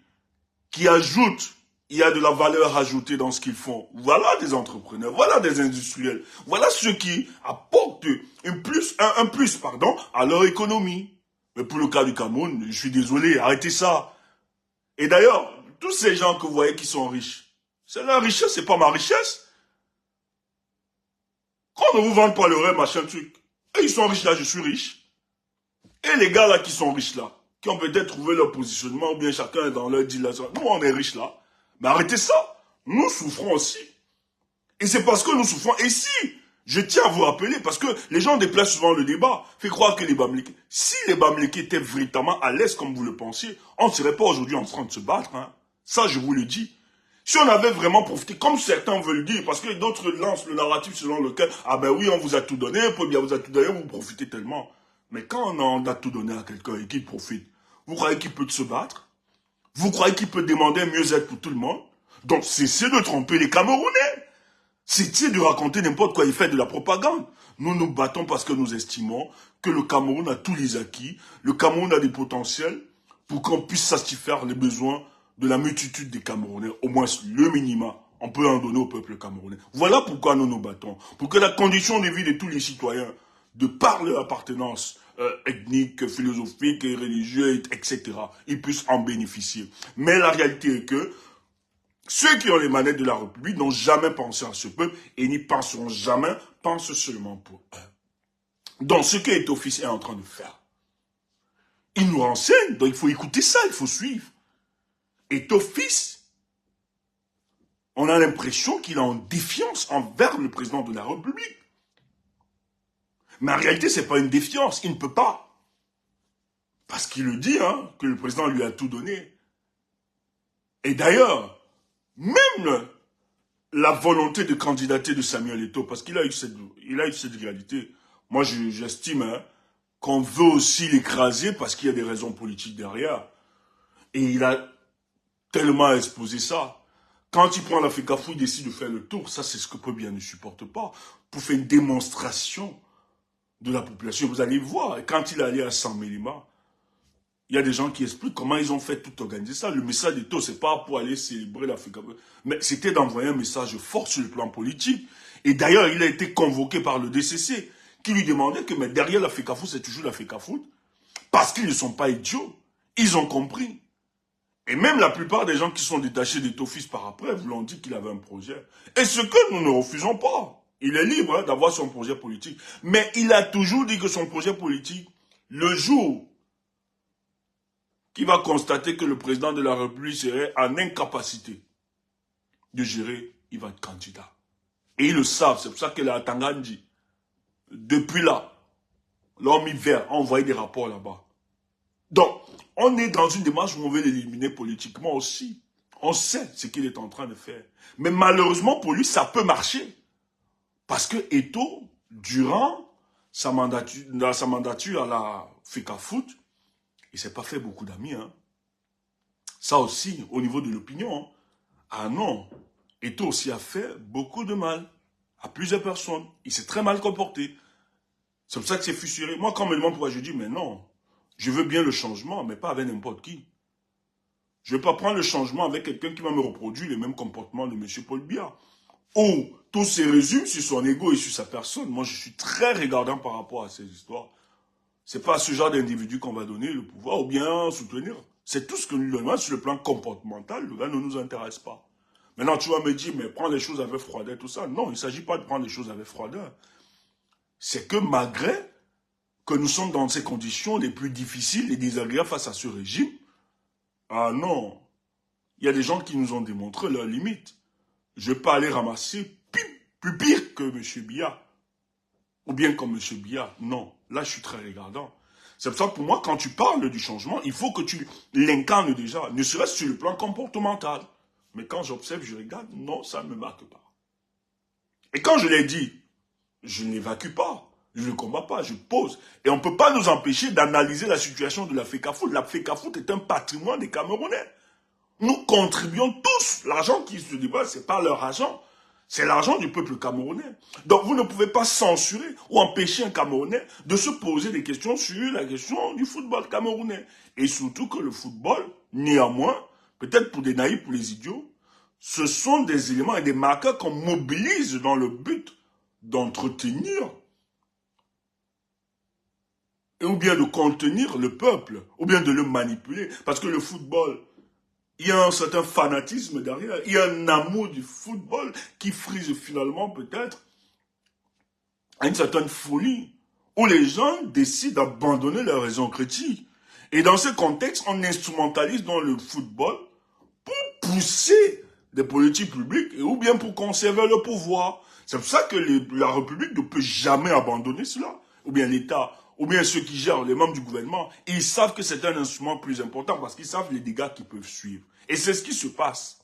qui ajoutent. Il y a de la valeur ajoutée dans ce qu'ils font. Voilà des entrepreneurs, voilà des industriels. Voilà ceux qui apportent un plus à leur économie. Mais pour le cas du Cameroun, je suis désolé, arrêtez ça. Et d'ailleurs, tous ces gens que vous voyez qui sont riches, c'est leur richesse, c'est pas ma richesse. Qu'on ne vous vende pas le rêve, machin truc. Et ils sont riches là, je suis riche. Et les gars là qui sont riches là, qui ont peut-être trouvé leur positionnement, ou bien chacun est dans leur deal là. Nous, on est riches là. Mais arrêtez ça. Nous souffrons aussi. Et c'est parce que nous souffrons. Et si, je tiens à vous rappeler, parce que les gens déplacent souvent le débat, fait croire que les Bamileke, si les Bamileke étaient véritablement à l'aise comme vous le pensiez, on ne serait pas aujourd'hui en train de se battre. Hein. Ça, je vous le dis. Si on avait vraiment profité, comme certains veulent dire, parce que d'autres lancent le narratif selon lequel, ah ben oui, on vous a tout donné, Paul Biya vous a tout donné, vous profitez tellement. Mais quand on a tout donné à quelqu'un et qu'il profite, vous croyez qu'il peut se battre? Vous croyez qu'il peut demander un mieux-être pour tout le monde? Donc cessez de tromper les Camerounais. Cessez de raconter n'importe quoi et faire de la propagande. Nous nous battons parce que nous estimons que le Cameroun a tous les acquis. Le Cameroun a des potentiels pour qu'on puisse satisfaire les besoins de la multitude des Camerounais. Au moins le minimum, on peut en donner au peuple camerounais. Voilà pourquoi nous nous battons. Pour que la condition de vie de tous les citoyens, de par leur appartenance ethnique, philosophique, religieuse, etc., ils puissent en bénéficier. Mais la réalité est que ceux qui ont les manettes de la République n'ont jamais pensé à ce peuple et n'y penseront jamais, pensent seulement pour eux. Donc ce que Eto'o-Fils est en train de faire, il nous renseigne, donc il faut écouter ça, il faut suivre. Eto'o-Fils, on a l'impression qu'il est en défiance envers le président de la République. Mais en réalité, ce n'est pas une défiance, il ne peut pas. Parce qu'il le dit, hein, que le président lui a tout donné. Et d'ailleurs, même la volonté de candidater de Samuel Eto'o, parce qu'il a eu cette réalité. Moi, j'estime qu'on veut aussi l'écraser parce qu'il y a des raisons politiques derrière. Et il a tellement exposé ça. Quand il prend la FECAFOU, il décide de faire le tour. Ça, c'est ce que Paul Biya ne supporte pas. Pour faire une démonstration de la population. Vous allez voir, quand il est allé à San Mélima, il y a des gens qui expliquent comment ils ont fait tout organiser ça. Le message d'Eto'o, c'est pas pour aller célébrer la FECAFOU, mais c'était d'envoyer un message fort sur le plan politique. Et d'ailleurs, il a été convoqué par le DCC, qui lui demandait que mais derrière la FECAFOU, c'est toujours la FECAFOU. Parce qu'ils ne sont pas idiots. Ils ont compris. Et même la plupart des gens qui sont détachés d'Eto'o fils par après vous l'ont dit qu'il avait un projet. Et ce que nous ne refusons pas. Il est libre d'avoir son projet politique. Mais il a toujours dit que son projet politique, le jour qu'il va constater que le président de la République serait en incapacité de gérer, il va être candidat. Et ils le savent. C'est pour ça que la Tangandi, depuis là, l'homme vert a envoyé des rapports là-bas. Donc, on est dans une démarche où on veut l'éliminer politiquement aussi. On sait ce qu'il est en train de faire. Mais malheureusement, pour lui, ça peut marcher. Parce que Eto'o, durant sa mandature à la FECAFOOT, il ne s'est pas fait beaucoup d'amis. Hein. Ça aussi, au niveau de l'opinion. Hein. Ah non, Eto'o aussi a fait beaucoup de mal à plusieurs personnes. Il s'est très mal comporté. C'est pour ça que c'est fissuré. Moi, quand on me demande pourquoi, je dis, mais non. Je veux bien le changement, mais pas avec n'importe qui. Je ne vais pas prendre le changement avec quelqu'un qui va me reproduire les mêmes comportements de M. Paul Biya. Ou tout se résume sur son ego et sur sa personne. Moi, je suis très regardant par rapport à ces histoires. Ce n'est pas à ce genre d'individu qu'on va donner le pouvoir ou bien soutenir. C'est tout ce que nous donnons sur le plan comportemental. Le gars ne nous intéresse pas. Maintenant, tu vas me dire, mais prends les choses avec froideur, tout ça. Non, il ne s'agit pas de prendre les choses avec froideur. C'est que malgré que nous sommes dans ces conditions les plus difficiles et désagréables face à ce régime, ah non, il y a des gens qui nous ont démontré leurs limites. Je ne vais pas aller ramasser plus pire que M. Biya, ou bien comme M. Biya. Non, là je suis très regardant. C'est pour ça que pour moi, quand tu parles du changement, il faut que tu l'incarnes déjà, ne serait-ce sur le plan comportemental. Mais quand j'observe, je regarde, non, ça ne me marque pas. Et quand je l'ai dit, je n'évacue pas. Je ne combats pas, je pose. Et on ne peut pas nous empêcher d'analyser la situation de la FECAFOOT. La FECAFOOT est un patrimoine des Camerounais. Nous contribuons tous. L'argent qui se débat, ce n'est pas leur argent. C'est l'argent du peuple camerounais. Donc vous ne pouvez pas censurer ou empêcher un Camerounais de se poser des questions sur la question du football camerounais. Et surtout que le football, néanmoins, peut-être pour des naïfs, pour les idiots, ce sont des éléments et des marqueurs qu'on mobilise dans le but d'entretenir ou bien de contenir le peuple, ou bien de le manipuler. Parce que le football, il y a un certain fanatisme derrière, il y a un amour du football qui frise finalement peut-être à une certaine folie, où les gens décident d'abandonner leurs raisons critiques. Et dans ce contexte, on instrumentalise dans le football pour pousser des politiques publiques, ou bien pour conserver le pouvoir. C'est pour ça que la République ne peut jamais abandonner cela, ou bien l'État, ou bien ceux qui gèrent, les membres du gouvernement, ils savent que c'est un instrument plus important parce qu'ils savent les dégâts qui peuvent suivre. Et c'est ce qui se passe.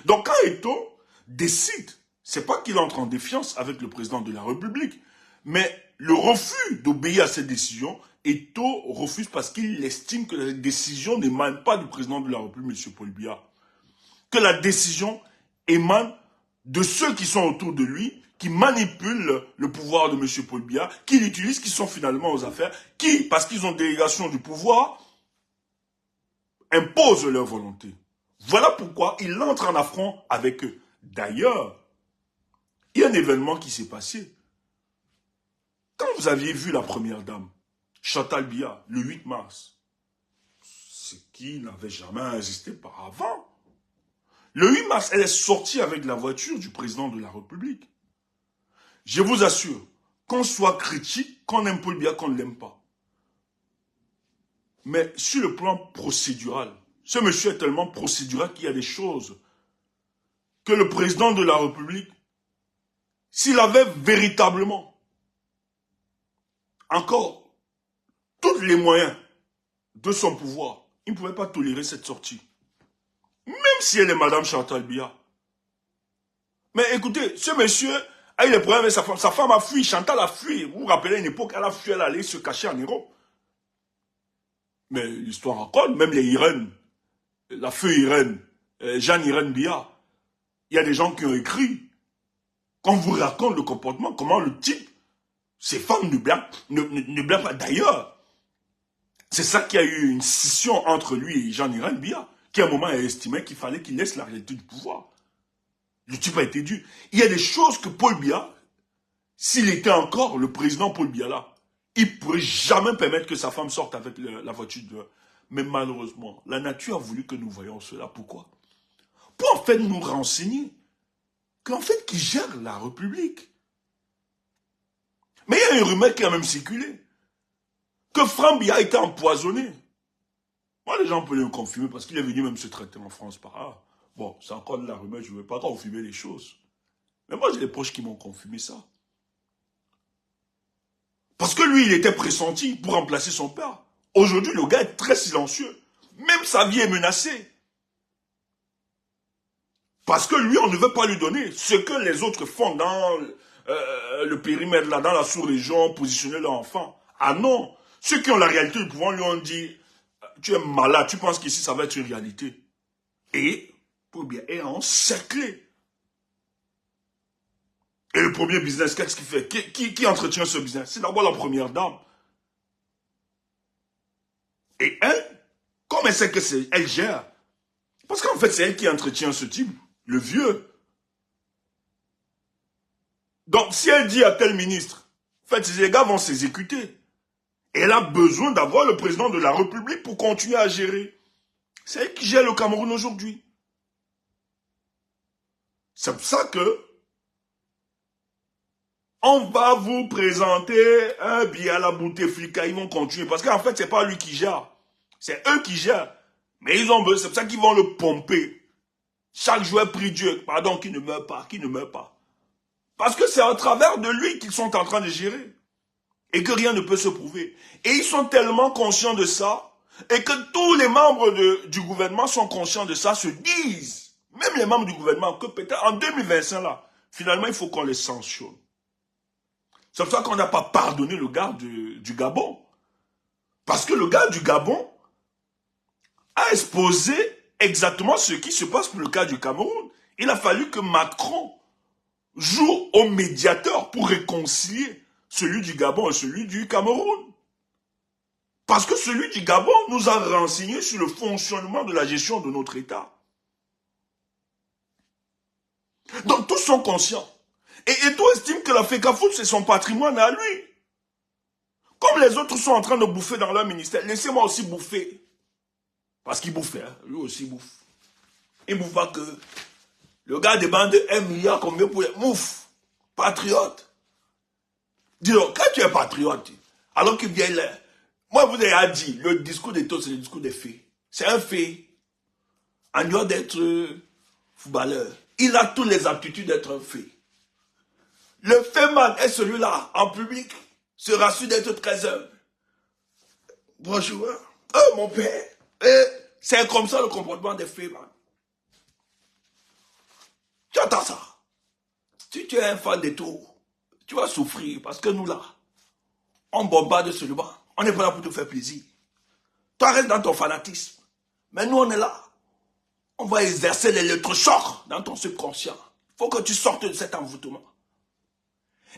Donc quand Eto'o décide, c'est pas qu'il entre en défiance avec le président de la République, mais le refus d'obéir à cette décision, Eto'o refuse parce qu'il estime que la décision n'émane pas du président de la République, M. Paul Biya. Que la décision émane de ceux qui sont autour de lui, qui manipulent le pouvoir de M. Paul Biya, qui l'utilisent, qui sont finalement aux affaires, qui, parce qu'ils ont délégation du pouvoir, imposent leur volonté. Voilà pourquoi il entre en affront avec eux. D'ailleurs, il y a un événement qui s'est passé. Quand vous aviez vu la première dame, Chantal Biya, le 8 mars, ce qui n'avait jamais existé par avant, le 8 mars, elle est sortie avec la voiture du président de la République. Je vous assure, qu'on soit critique, qu'on aime Paul Biya, qu'on ne l'aime pas. Mais sur le plan procédural, ce monsieur est tellement procédural qu'il y a des choses que le président de la République, s'il avait véritablement encore tous les moyens de son pouvoir, il ne pouvait pas tolérer cette sortie. Même si elle est Madame Chantal Biya, Mais écoutez, ce monsieur a eu des problèmes avec sa femme. Sa femme a fui, Chantal a fui. Vous vous rappelez, à une époque, elle a fui, elle allait se cacher en Europe. Mais l'histoire raconte, même les Irène, la feu Irène, Jeanne-Irène Bia, il y a des gens qui ont écrit, quand vous raconte le comportement, comment le type, ces femmes ne blaguent pas. D'ailleurs, c'est ça qui a eu une scission entre lui et Jean-Irène Bia, qui à un moment a estimé qu'il fallait qu'il laisse la réalité du pouvoir. Le type a été dur. Il y a des choses que Paul Biya, s'il était encore le président Paul Biya là, il ne pourrait jamais permettre que sa femme sorte avec la voiture de... Mais malheureusement, la nature a voulu que nous voyions cela. Pourquoi? Pour en fait nous renseigner qu'en fait, qui gère la République. Mais il y a une rumeur qui a même circulé. Que Franck Biya a été empoisonné. Moi, les gens peuvent le confirmer parce qu'il est venu même se traiter en France par là. Bon, c'est encore de la rumeur, je ne veux pas confirmer les choses. Mais moi, j'ai des proches qui m'ont confirmé ça. Parce que lui, il était pressenti pour remplacer son père. Aujourd'hui, le gars est très silencieux. Même sa vie est menacée. Parce que lui, on ne veut pas lui donner ce que les autres font dans le périmètre, là, dans la sous-région, positionner leur enfant. Ah non! Ceux qui ont la réalité du pouvoir lui ont dit, tu es malade, tu penses qu'ici, ça va être une réalité. Et, pour bien, est encerclé. Et le premier business, qu'est-ce qu'il fait? Qui entretient ce business? C'est d'abord la première dame. Et elle, comme elle sait que c'est elle gère, parce qu'en fait, c'est elle qui entretient ce type, le vieux. Donc, si elle dit à tel ministre, en fait, ces gars vont s'exécuter. Et elle a besoin d'avoir le président de la République pour continuer à gérer. C'est elle qui gère le Cameroun aujourd'hui. C'est pour ça que on va vous présenter un billet à la Bouteflika. Ils vont continuer. Parce qu'en fait, c'est pas lui qui gère. C'est eux qui gèrent. Mais ils ont besoin. C'est pour ça qu'ils vont le pomper. Chaque joueur prie Dieu. Pardon, qui ne meurt pas. Qui ne meurt pas. Parce que c'est à travers de lui qu'ils sont en train de gérer. Et que rien ne peut se prouver. Et ils sont tellement conscients de ça. Et que tous les membres du gouvernement sont conscients de ça. Se disent. Même les membres du gouvernement. Que peut-être en 2025 là. Finalement, il faut qu'on les sanctionne. C'est pour ça qu'on n'a pas pardonné le gars du Gabon. Parce que le gars du Gabon a exposé exactement ce qui se passe pour le cas du Cameroun. Il a fallu que Macron joue au médiateur pour réconcilier celui du Gabon et celui du Cameroun. Parce que celui du Gabon nous a renseigné sur le fonctionnement de la gestion de notre État. Donc tous sont conscients. Et Eto'o estime que la FECAFOOT, c'est son patrimoine à lui. Comme les autres sont en train de bouffer dans leur ministère, laissez-moi aussi bouffer. Parce qu'il bouffe, hein. Lui aussi bouffe. Il bouffe pas que. Le gars demande 1 milliard combien pour les mouf. Patriote. Dis donc, quand tu es patriote, alors qu'il vient là, moi vous avez dit, le discours d'Eto'o, c'est le discours des faits. C'est un fait. En dehors d'être footballeur, il a toutes les aptitudes d'être un fait. Le fait man est celui-là, en public, sera sûr d'être très humble. Bonjour. Oh, mon père. C'est comme ça le comportement des faits, man. Tu entends ça? Si tu es un fan d'Eto'o, tu vas souffrir parce que nous, là, on bombarde seulement. On n'est pas là pour te faire plaisir. Toi, reste dans ton fanatisme. Mais nous, on est là. On va exercer l'électrochoc dans ton subconscient. Il faut que tu sortes de cet envoûtement.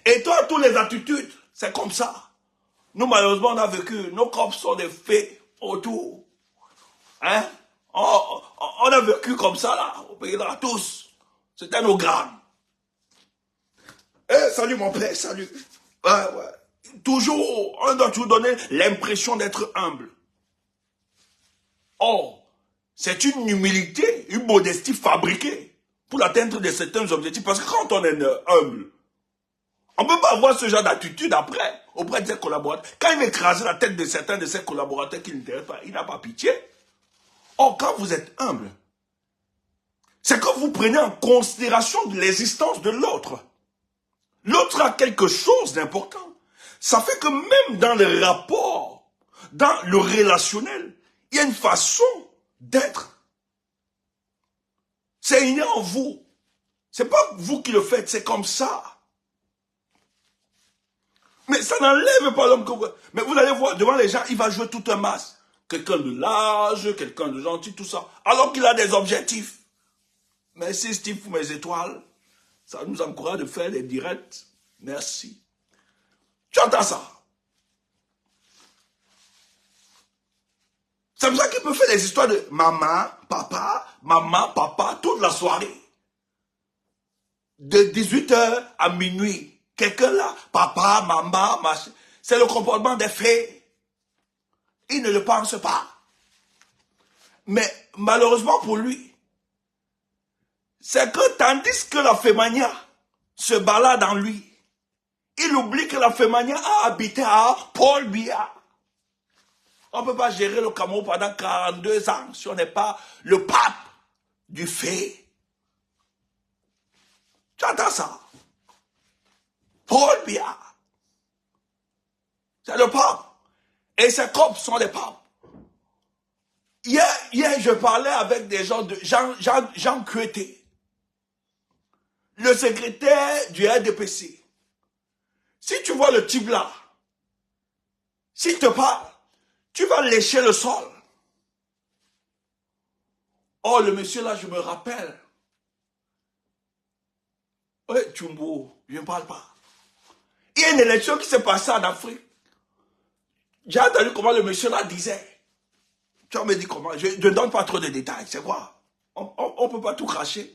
Et toi, toutes les attitudes, c'est comme ça. Nous, malheureusement, on a vécu, nos corps sont des faits autour. Hein? On a vécu comme ça, là, au pays là, tous. C'était nos grammes. Salut mon père, salut. Ouais. Toujours, on doit toujours donner l'impression d'être humble. Or, c'est une humilité, une modestie fabriquée pour atteindre de certains objectifs. Parce que quand on est humble, on ne peut pas avoir ce genre d'attitude après, auprès de ses collaborateurs. Quand il va écraser la tête de certains de ses collaborateurs qui ne l'intéressent pas, il n'a pas pitié. Or, quand vous êtes humble, c'est que vous prenez en considération l'existence de l'autre. L'autre a quelque chose d'important. Ça fait que même dans les rapports, dans le relationnel, il y a une façon d'être. C'est inné en vous. C'est pas vous qui le faites, c'est comme ça. Mais ça n'enlève pas l'homme que vous... Mais vous allez voir, devant les gens, il va jouer tout un masque. Quelqu'un de large, quelqu'un de gentil, tout ça. Alors qu'il a des objectifs. Merci Steve pour mes étoiles. Ça nous encourage de faire des directs. Merci. Tu entends ça? C'est pour ça qu'il peut faire des histoires de maman, papa, toute la soirée. De 18h à minuit. Quelqu'un là, papa, maman, machin. C'est le comportement des fées. Il ne le pense pas. Mais malheureusement pour lui, c'est que tandis que la fémania se balade en lui, il oublie que la fémania a habité à Paul Biya. On ne peut pas gérer le Cameroun pendant 42 ans si on n'est pas le pape du fait. Tu entends ça? Paul Biya. C'est le pape. Et ses copes sont des papes. Hier, je parlais avec des gens de Jean Kueté, le secrétaire du RDPC. Si tu vois le type là, s'il te parle, tu vas lécher le sol. Oh, le monsieur là, je me rappelle. Oui, Tchumbo, je ne parle pas. Il y a une élection qui s'est passée en Afrique. J'ai entendu comment le monsieur là disait. Tu me dis comment? Je ne donne pas trop de détails, c'est quoi? On ne peut pas tout cracher.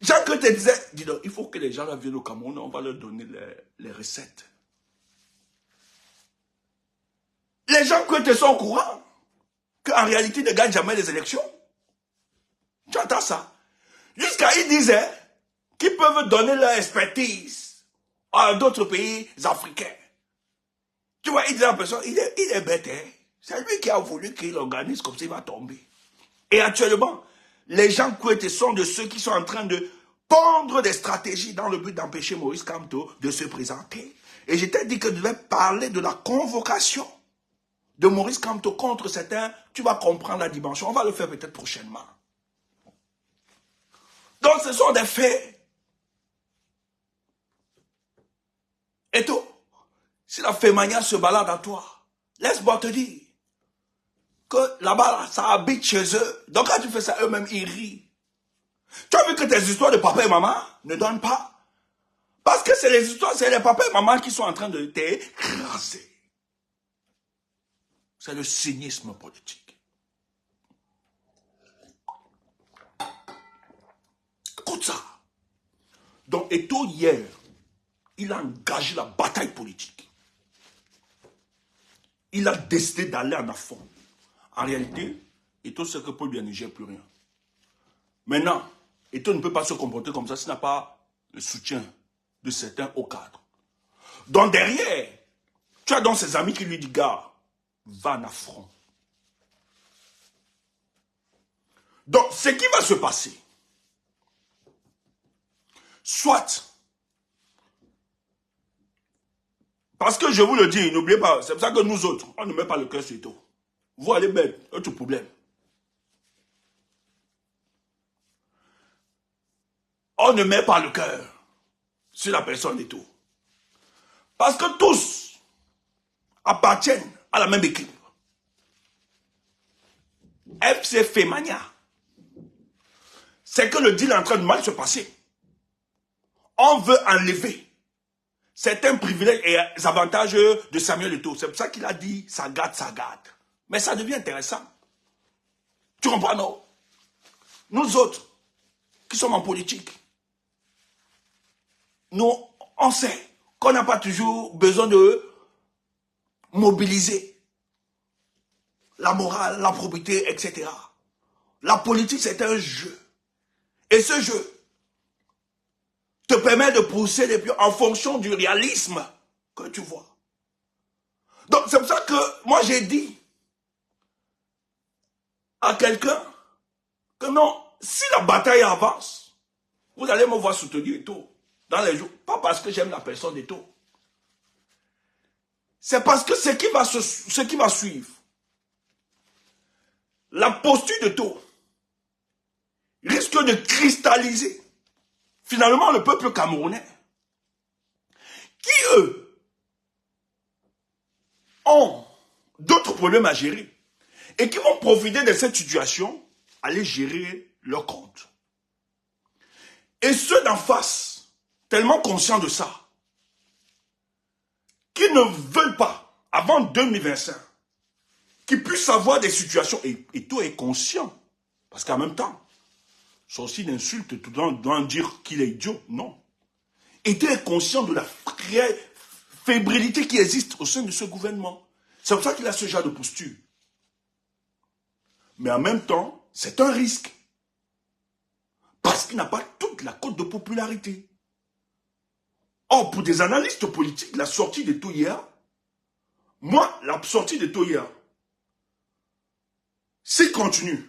Jean que te disait, dis donc, il faut que les gens là viennent au Cameroun, on va leur donner les recettes. Les gens que te sont au courant qu'en réalité, ils ne gagnent jamais les élections. Tu entends ça? Jusqu'à ils disaient qu'ils peuvent donner leur expertise à d'autres pays africains. Tu vois, il disait en personne, il est bête, hein? C'est lui qui a voulu qu'il organise comme ça, il va tomber. Et actuellement, les gens Kouété sont de ceux qui sont en train de pondre des stratégies dans le but d'empêcher Maurice Kamto de se présenter. Et je t'ai dit que je devais parler de la convocation de Maurice Kamto contre certains. Tu vas comprendre la dimension. On va le faire peut-être prochainement. Donc ce sont des faits. Et tout, si la fémania se balade à toi, laisse-moi te dire que là-bas, ça habite chez eux. Donc quand tu fais ça, eux-mêmes, ils rient. Tu as vu que tes histoires de papa et maman ne donnent pas? Parce que c'est les histoires, c'est les papas et maman qui sont en train de t'écraser. C'est le cynisme politique. Écoute ça. Donc, Eto'o, hier, il a engagé la bataille politique. Il a décidé d'aller en affront. En réalité, Eto'o sait que Paul Biya ne gère plus rien. Maintenant, Eto'o ne peut pas se comporter comme ça s'il n'a pas le soutien de certains hauts cadres. Donc derrière, tu as donc ses amis qui lui disent, gars, va en affront. Donc, ce qui va se passer, soit, parce que je vous le dis, n'oubliez pas, c'est pour ça que nous autres, on ne met pas le cœur sur Eto'o. Vous allez bête, autre problème. On ne met pas le cœur sur la personne d'Eto'o. Parce que tous appartiennent à la même équipe. FC Femania. C'est que le deal est en train de mal se passer. On veut enlever certains privilèges et avantages de Samuel Eto'o. C'est pour ça qu'il a dit ça gâte, ça gâte. Mais ça devient intéressant. Tu comprends, non? Nous autres, qui sommes en politique, nous, on sait qu'on n'a pas toujours besoin de mobiliser la morale, la probité, etc. La politique, c'est un jeu. Et ce jeu te permet de pousser les pions en fonction du réalisme que tu vois. Donc, c'est pour ça que moi, j'ai dit à quelqu'un que non, si la bataille avance, vous allez me voir soutenir Eto'o dans les jours. Pas parce que j'aime la personne d'Eto'o. C'est parce que ce qui va suivre, la posture d'Eto'o risque de cristalliser finalement le peuple camerounais, qui eux ont d'autres problèmes à gérer et qui vont profiter de cette situation, aller gérer leur compte. Et ceux d'en face, tellement conscients de ça, qui ne veulent pas, avant 2025, qu'ils puissent avoir des situations, et tout est conscient, parce qu'en même temps, c'est aussi une insulte, tout le monde dire qu'il est idiot, non. Et tout est conscient de la fébrilité qui existe au sein de ce gouvernement. C'est pour ça qu'il a ce genre de posture. Mais en même temps, c'est un risque. Parce qu'il n'a pas toute la cote de popularité. Or, pour des analystes politiques, la sortie de Toya, moi, la sortie de Toya, s'il continue,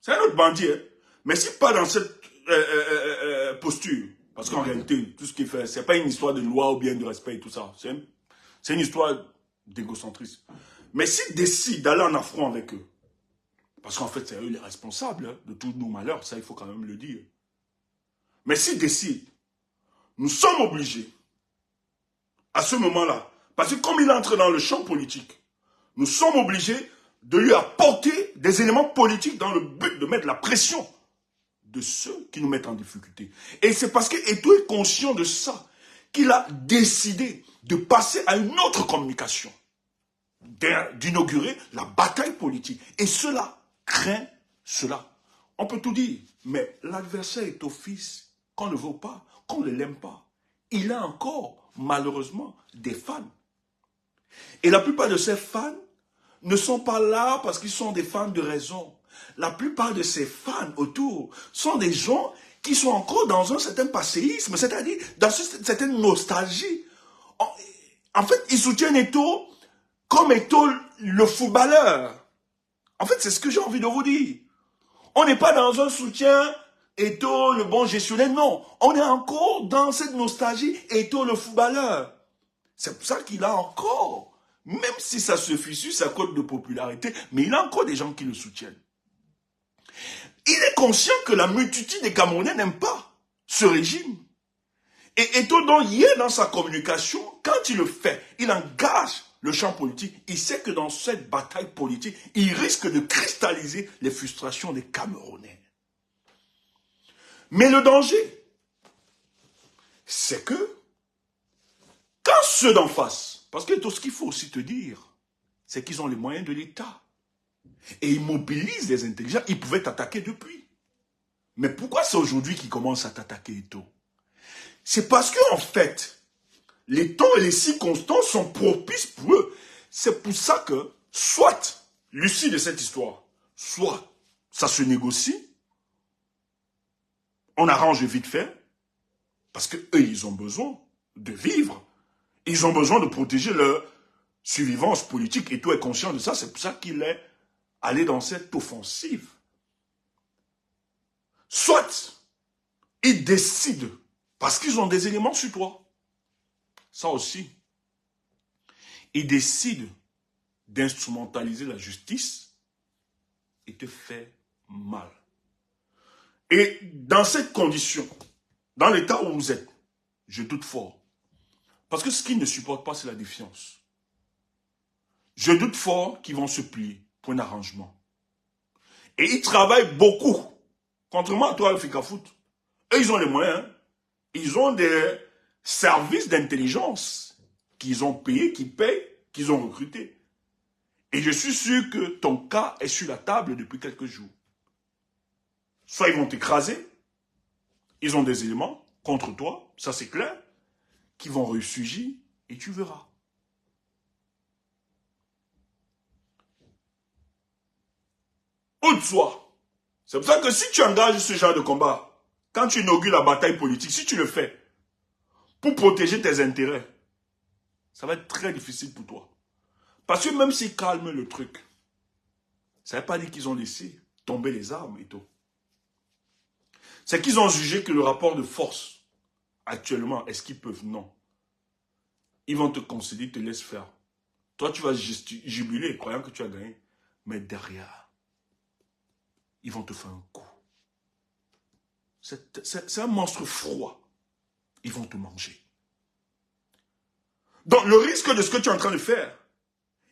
c'est un autre bandit, hein, mais s'il pas dans cette posture, parce qu'en réalité, tout ce qu'il fait, c'est pas une histoire de loi ou bien de respect et tout ça, c'est une histoire d'égocentrisme. Mais s'il décide d'aller en affront avec eux, parce qu'en fait, c'est eux les responsables hein, de tous nos malheurs, ça il faut quand même le dire. Mais s'ils décident, nous sommes obligés, à ce moment-là, parce que comme il entre dans le champ politique, nous sommes obligés de lui apporter des éléments politiques dans le but de mettre la pression de ceux qui nous mettent en difficulté. Et c'est parce qu'Eto est conscient de ça qu'il a décidé de passer à une autre communication, d'inaugurer la bataille politique. Et cela craint cela. On peut tout dire, mais l'adversaire est au fils qu'on ne veut pas, qu'on ne l'aime pas. Il a encore, malheureusement, des fans. Et la plupart de ces fans ne sont pas là parce qu'ils sont des fans de raison. La plupart de ces fans autour sont des gens qui sont encore dans un certain passéisme, c'est-à-dire dans une certaine nostalgie. En fait, ils soutiennent Eto comme Eto le footballeur. En fait, c'est ce que j'ai envie de vous dire. On n'est pas dans un soutien Eto le bon gestionnaire, non. On est encore dans cette nostalgie Eto le footballeur. C'est pour ça qu'il a encore, même si ça se fissure sa cote de popularité, mais il a encore des gens qui le soutiennent. Il est conscient que la multitude des Camerounais n'aiment pas ce régime. Et Eto, donc, hier, dans sa communication, quand il le fait, il engage le champ politique. Il sait que dans cette bataille politique, il risque de cristalliser les frustrations des Camerounais. Mais le danger, c'est que quand ceux d'en face, parce que tout ce qu'il faut aussi te dire, c'est qu'ils ont les moyens de l'État. Et ils mobilisent les intelligents. Ils pouvaient t'attaquer depuis. Mais pourquoi c'est aujourd'hui qu'ils commencent à t'attaquer, Eto? C'est parce qu'en fait, les temps et les circonstances sont propices pour eux. C'est pour ça que, soit, l'issue de cette histoire, soit ça se négocie, on arrange vite fait, parce qu'eux, ils ont besoin de vivre. Ils ont besoin de protéger leur survivance politique. Et toi est conscient de ça. C'est pour ça qu'il est allé dans cette offensive. Soit, ils décident, parce qu'ils ont des éléments sur toi. Ça aussi. Ils décident d'instrumentaliser la justice et te faire mal. Et dans cette condition, dans l'état où vous êtes, je doute fort. Parce que ce qu'ils ne supportent pas, c'est la défiance. Je doute fort qu'ils vont se plier pour un arrangement. Et ils travaillent beaucoup. Contrairement à toi, le Fikafoot. Eux, ils ont les moyens. Hein. Ils ont des services d'intelligence qu'ils ont payés, qu'ils payent, qu'ils ont recrutés. Et je suis sûr que ton cas est sur la table depuis quelques jours. Soit ils vont t'écraser, ils ont des éléments contre toi, ça c'est clair, qui vont ressurgir et tu verras. Ou de soi. C'est pour ça que si tu engages ce genre de combat, quand tu inaugures la bataille politique, si tu le fais pour protéger tes intérêts, ça va être très difficile pour toi. Parce que même s'ils calment le truc, ça ne veut pas dire qu'ils ont laissé tomber les armes et tout. C'est qu'ils ont jugé que le rapport de force, actuellement, est-ce qu'ils peuvent? Non. Ils vont te concéder, te laissent faire. Toi, tu vas jubiler, croyant que tu as gagné. Mais derrière, ils vont te faire un coup. C'est un monstre froid. Ils vont te manger. Donc, le risque de ce que tu es en train de faire,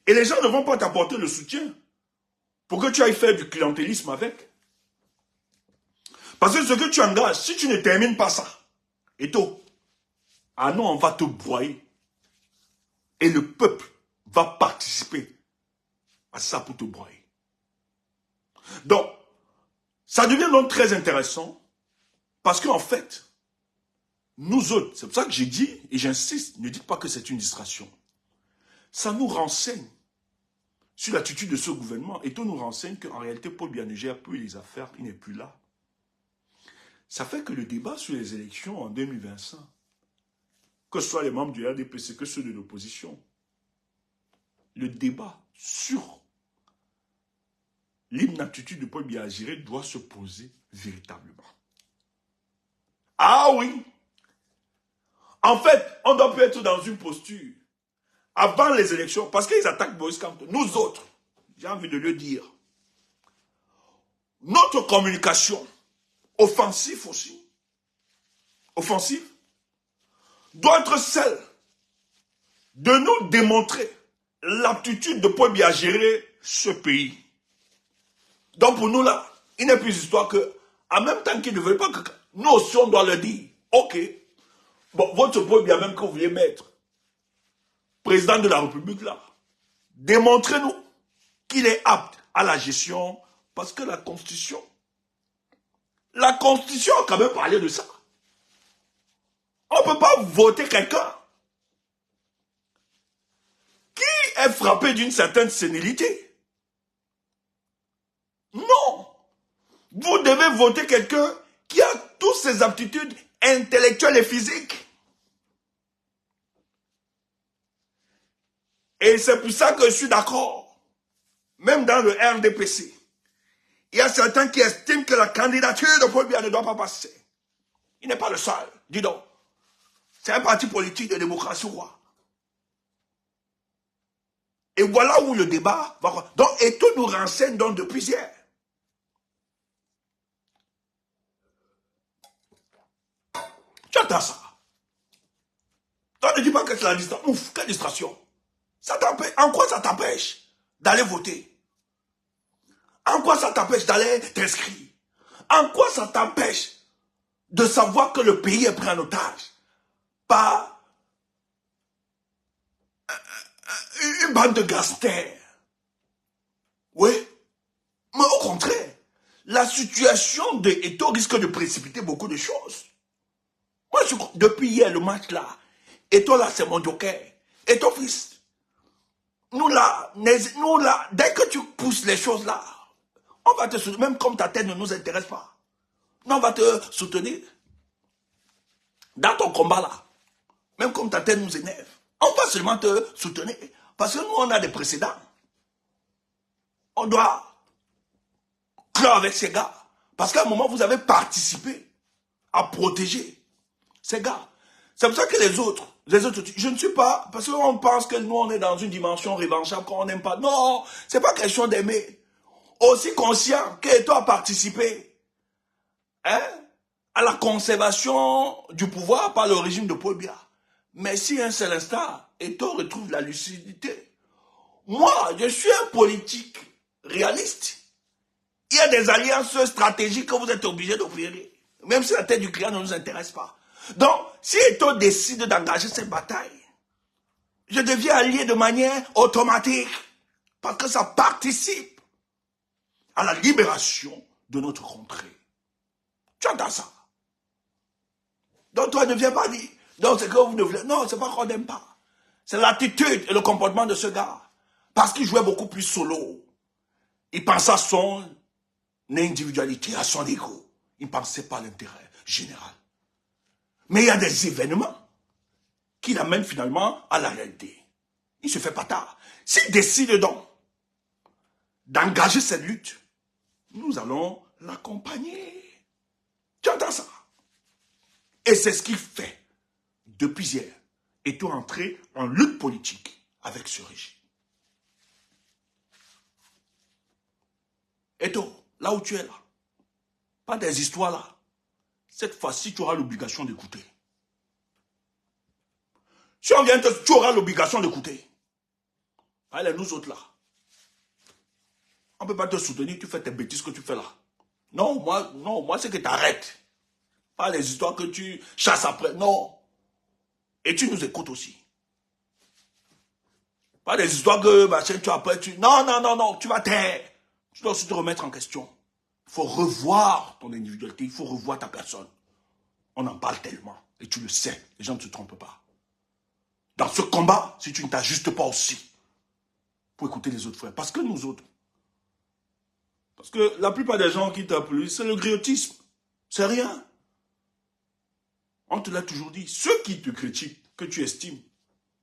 et les gens ne vont pas t'apporter le soutien pour que tu ailles faire du clientélisme avec. Parce que ce que tu engages, si tu ne termines pas ça, Eto, ah non, on va te broyer. Et le peuple va participer à ça pour te broyer. Donc, ça devient donc très intéressant parce qu'en fait, nous autres, c'est pour ça que j'ai dit, et j'insiste, ne dites pas que c'est une distraction. Ça nous renseigne sur l'attitude de ce gouvernement. Et tout nous renseigne qu'en réalité, Paul Biya ne gère plus les affaires, il n'est plus là. Ça fait que le débat sur les élections en 2025, que ce soit les membres du RDPC, que ceux de l'opposition, le débat sur l'inaptitude de Paul Biya à gérer doit se poser véritablement. Ah oui! En fait, on doit plus être dans une posture avant les élections, parce qu'ils attaquent Moïse Kamto. Nous autres, j'ai envie de le dire, notre communication offensive aussi, offensive, doit être celle de nous démontrer l'aptitude de Paul Biya à gérer ce pays. Donc pour nous là, il n'est plus histoire que, en même temps qu'ils ne veulent pas que, nous aussi on doit leur dire, ok, bon, votre Paul Biya même que vous voulez mettre président de la République là, démontrez-nous qu'il est apte à la gestion, parce que la Constitution a quand même parlé de ça. On ne peut pas voter quelqu'un qui est frappé d'une certaine sénilité. Non. Vous devez voter quelqu'un qui a toutes ses aptitudes intellectuelles et physiques. Et c'est pour ça que je suis d'accord. Même dans le RDPC, il y a certains qui estiment que la candidature de Paul Biya ne doit pas passer. Il n'est pas le seul, dis donc. C'est un parti politique de démocratie roi. Et voilà où le débat va. Donc, et tout nous renseigne donc depuis hier. Tu entends ça? Donc, ne dis pas que c'est la distraction. Ouf, quelle distraction. Ça t'empêche. En quoi ça t'empêche d'aller voter? En quoi ça t'empêche d'aller t'inscrire? En quoi ça t'empêche de savoir que le pays est pris en otage par une bande de gangsters? Oui. Mais au contraire, la situation de Eto risque de précipiter beaucoup de choses. Moi, depuis hier, le match là, Eto là, c'est mon joker. Eto fils. Nous là, dès que tu pousses les choses là, on va te soutenir, même comme ta tête ne nous intéresse pas. Nous, on va te soutenir. Dans ton combat là, même comme ta tête nous énerve, on va seulement te soutenir. Parce que nous, on a des précédents. On doit clore avec ces gars. Parce qu'à un moment, vous avez participé à protéger ces gars. C'est pour ça que les autres, je ne suis pas, parce qu'on pense que nous, on est dans une dimension revanchable qu'on n'aime pas. Non, c'est pas question d'aimer. Aussi conscient qu'Eto a participé à la conservation du pouvoir par le régime de Paul Biya. Mais si un seul instant, Eto retrouve la lucidité. Moi, je suis un politique réaliste. Il y a des alliances stratégiques que vous êtes obligés d'opérer. Même si la tête du client ne nous intéresse pas. Donc, si Eto décide d'engager cette bataille, je deviens allié de manière automatique. Parce que ça participe à la libération de notre contrée. Tu entends ça? Donc toi ne viens pas dire, donc c'est que vous ne voulez, non, c'est pas qu'on n'aime pas. C'est l'attitude et le comportement de ce gars. Parce qu'il jouait beaucoup plus solo. Il pensait à son individualité, à son ego. Il ne pensait pas à l'intérêt général. Mais il y a des événements qui l'amènent finalement à la réalité. Il se fait pas tard. S'il décide donc d'engager cette lutte, nous allons l'accompagner. Tu entends ça? Et c'est ce qu'il fait depuis hier. Et tout entré en lutte politique avec ce régime. Et tout, là où tu es là, pas des histoires là. cette fois-ci, tu auras l'obligation d'écouter. Si on vient, tu auras l'obligation d'écouter. Allez, nous autres là. On ne peut pas te soutenir, tu fais tes bêtises que tu fais là. Non, moi c'est que tu arrêtes. Pas les histoires que tu chasses après, non. Et tu nous écoutes aussi. Pas des histoires que machin, tu après, tu... Non, tu vas taire. Tu dois aussi te remettre en question. Il faut revoir ton individualité, il faut revoir ta personne. On en parle tellement, et tu le sais, les gens ne se trompent pas. Dans ce combat, si tu ne t'ajustes pas aussi, pour écouter les autres frères, parce que nous autres, parce que la plupart des gens qui t'applaudissent, c'est le griotisme, c'est rien. On te l'a toujours dit, ceux qui te critiquent, que tu estimes,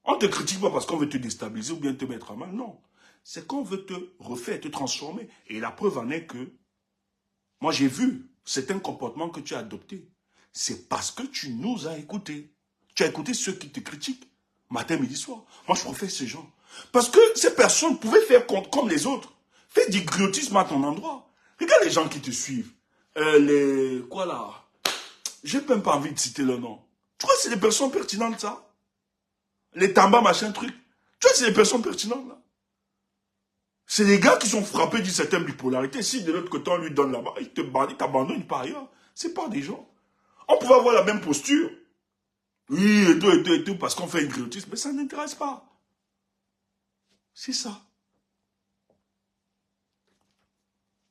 on ne te critique pas parce qu'on veut te déstabiliser ou bien te mettre à mal, non. C'est qu'on veut te refaire, te transformer. Et la preuve en est que, moi j'ai vu certains comportements que tu as adoptés. C'est parce que tu nous as écoutés. Tu as écouté ceux qui te critiquent, matin, midi, soir. Moi je préfère ces gens. Parce que ces personnes pouvaient faire comme les autres. Fais du griotisme à ton endroit. Regarde les gens qui te suivent. Quoi là? J'ai même pas envie de citer le nom. Tu vois, c'est des personnes pertinentes, ça. Les tambas, machin, truc. Tu vois, c'est des personnes pertinentes, là. C'est des gars qui sont frappés d'une certaine bipolarité. Si de l'autre côté, on lui donne là-bas, il t'abandonne par ailleurs. C'est pas des gens. On pouvait avoir la même posture. Oui, et tout, parce qu'on fait une griotisme. Mais ça n'intéresse pas. C'est ça.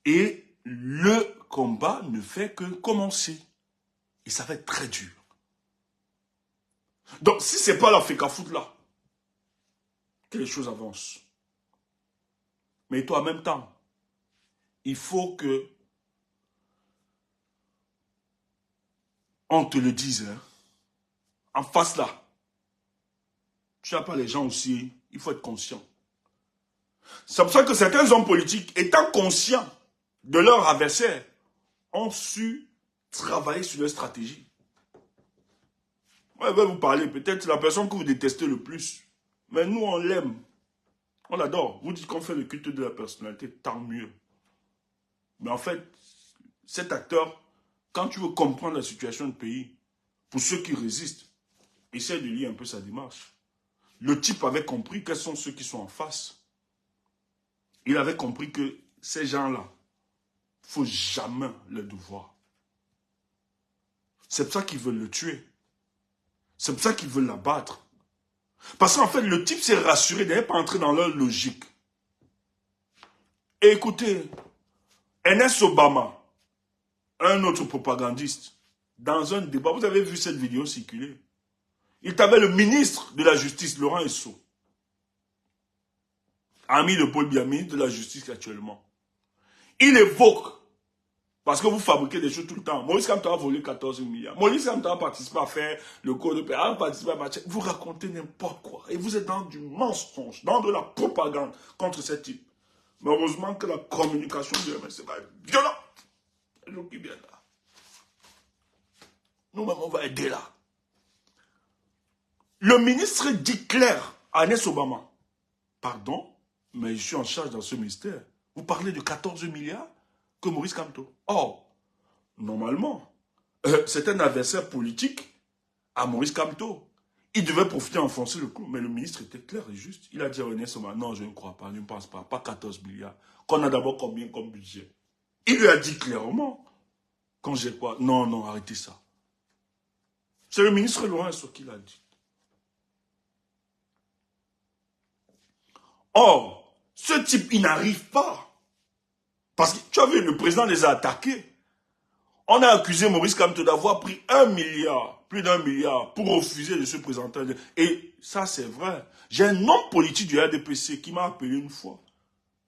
Et le combat ne fait que commencer. Et ça va être très dur. Donc, si ce n'est pas la FECAFOOT là, que les choses avancent. Mais toi, en même temps, il faut que on te le dise. Hein. En face là, tu n'as pas les gens aussi, il faut être conscient. C'est pour ça que certains hommes politiques, étant conscients de leur adversaire, ont su travailler sur leur stratégie. Moi, je vais vous parler, peut-être la personne que vous détestez le plus. Mais nous, on l'aime. On l'adore. Vous dites qu'on fait le culte de la personnalité, tant mieux. Mais en fait, cet acteur, quand tu veux comprendre la situation du pays, pour ceux qui résistent, essaie de lire un peu sa démarche. Le type avait compris quels sont ceux qui sont en face. Il avait compris que ces gens-là, il ne faut jamais les devoir. C'est pour ça qu'ils veulent le tuer. C'est pour ça qu'ils veulent l'abattre. Parce qu'en fait, le type s'est rassuré d'aller pas entrer dans leur logique. Et écoutez, Ernest Obama, un autre propagandiste, dans un débat, vous avez vu cette vidéo circuler. Il avait le ministre de la Justice, Laurent Esso, ami de Paul Biya, ministre de la Justice actuellement. Il évoque, parce que vous fabriquez des choses tout le temps. Maurice Kamto a volé 14 milliards. Maurice Kamto a participé à faire le code de paix, a participé à match. Vous racontez n'importe quoi. Et vous êtes dans du mensonge, dans de la propagande contre ce type. Mais heureusement que la communication de MS va être violente. Et nous qui viennent là. Nous-mêmes, on va aider là. Le ministre dit clair à Ernest Obama, pardon, mais je suis en charge dans ce ministère. Vous parlez de 14 milliards que Maurice Kamto. Or, normalement, c'est un adversaire politique à Maurice Kamto. Il devait profiter d'enfoncer le clou, mais le ministre était clair et juste. Il a dit à Ernest Obama, non, je ne crois pas, je ne pense pas 14 milliards. Qu'on a d'abord combien comme budget? Il lui a dit clairement, quand j'ai quoi? Non, arrêtez ça. C'est le ministre Laurent Esso qui l'a dit. Or, ce type, il n'arrive pas. Parce que, tu as vu, le président les a attaqués. On a accusé Maurice Kamto d'avoir pris 1 milliard, plus d'1 milliard, pour refuser de se présenter. Et ça, c'est vrai. J'ai un homme politique du RDPC qui m'a appelé une fois.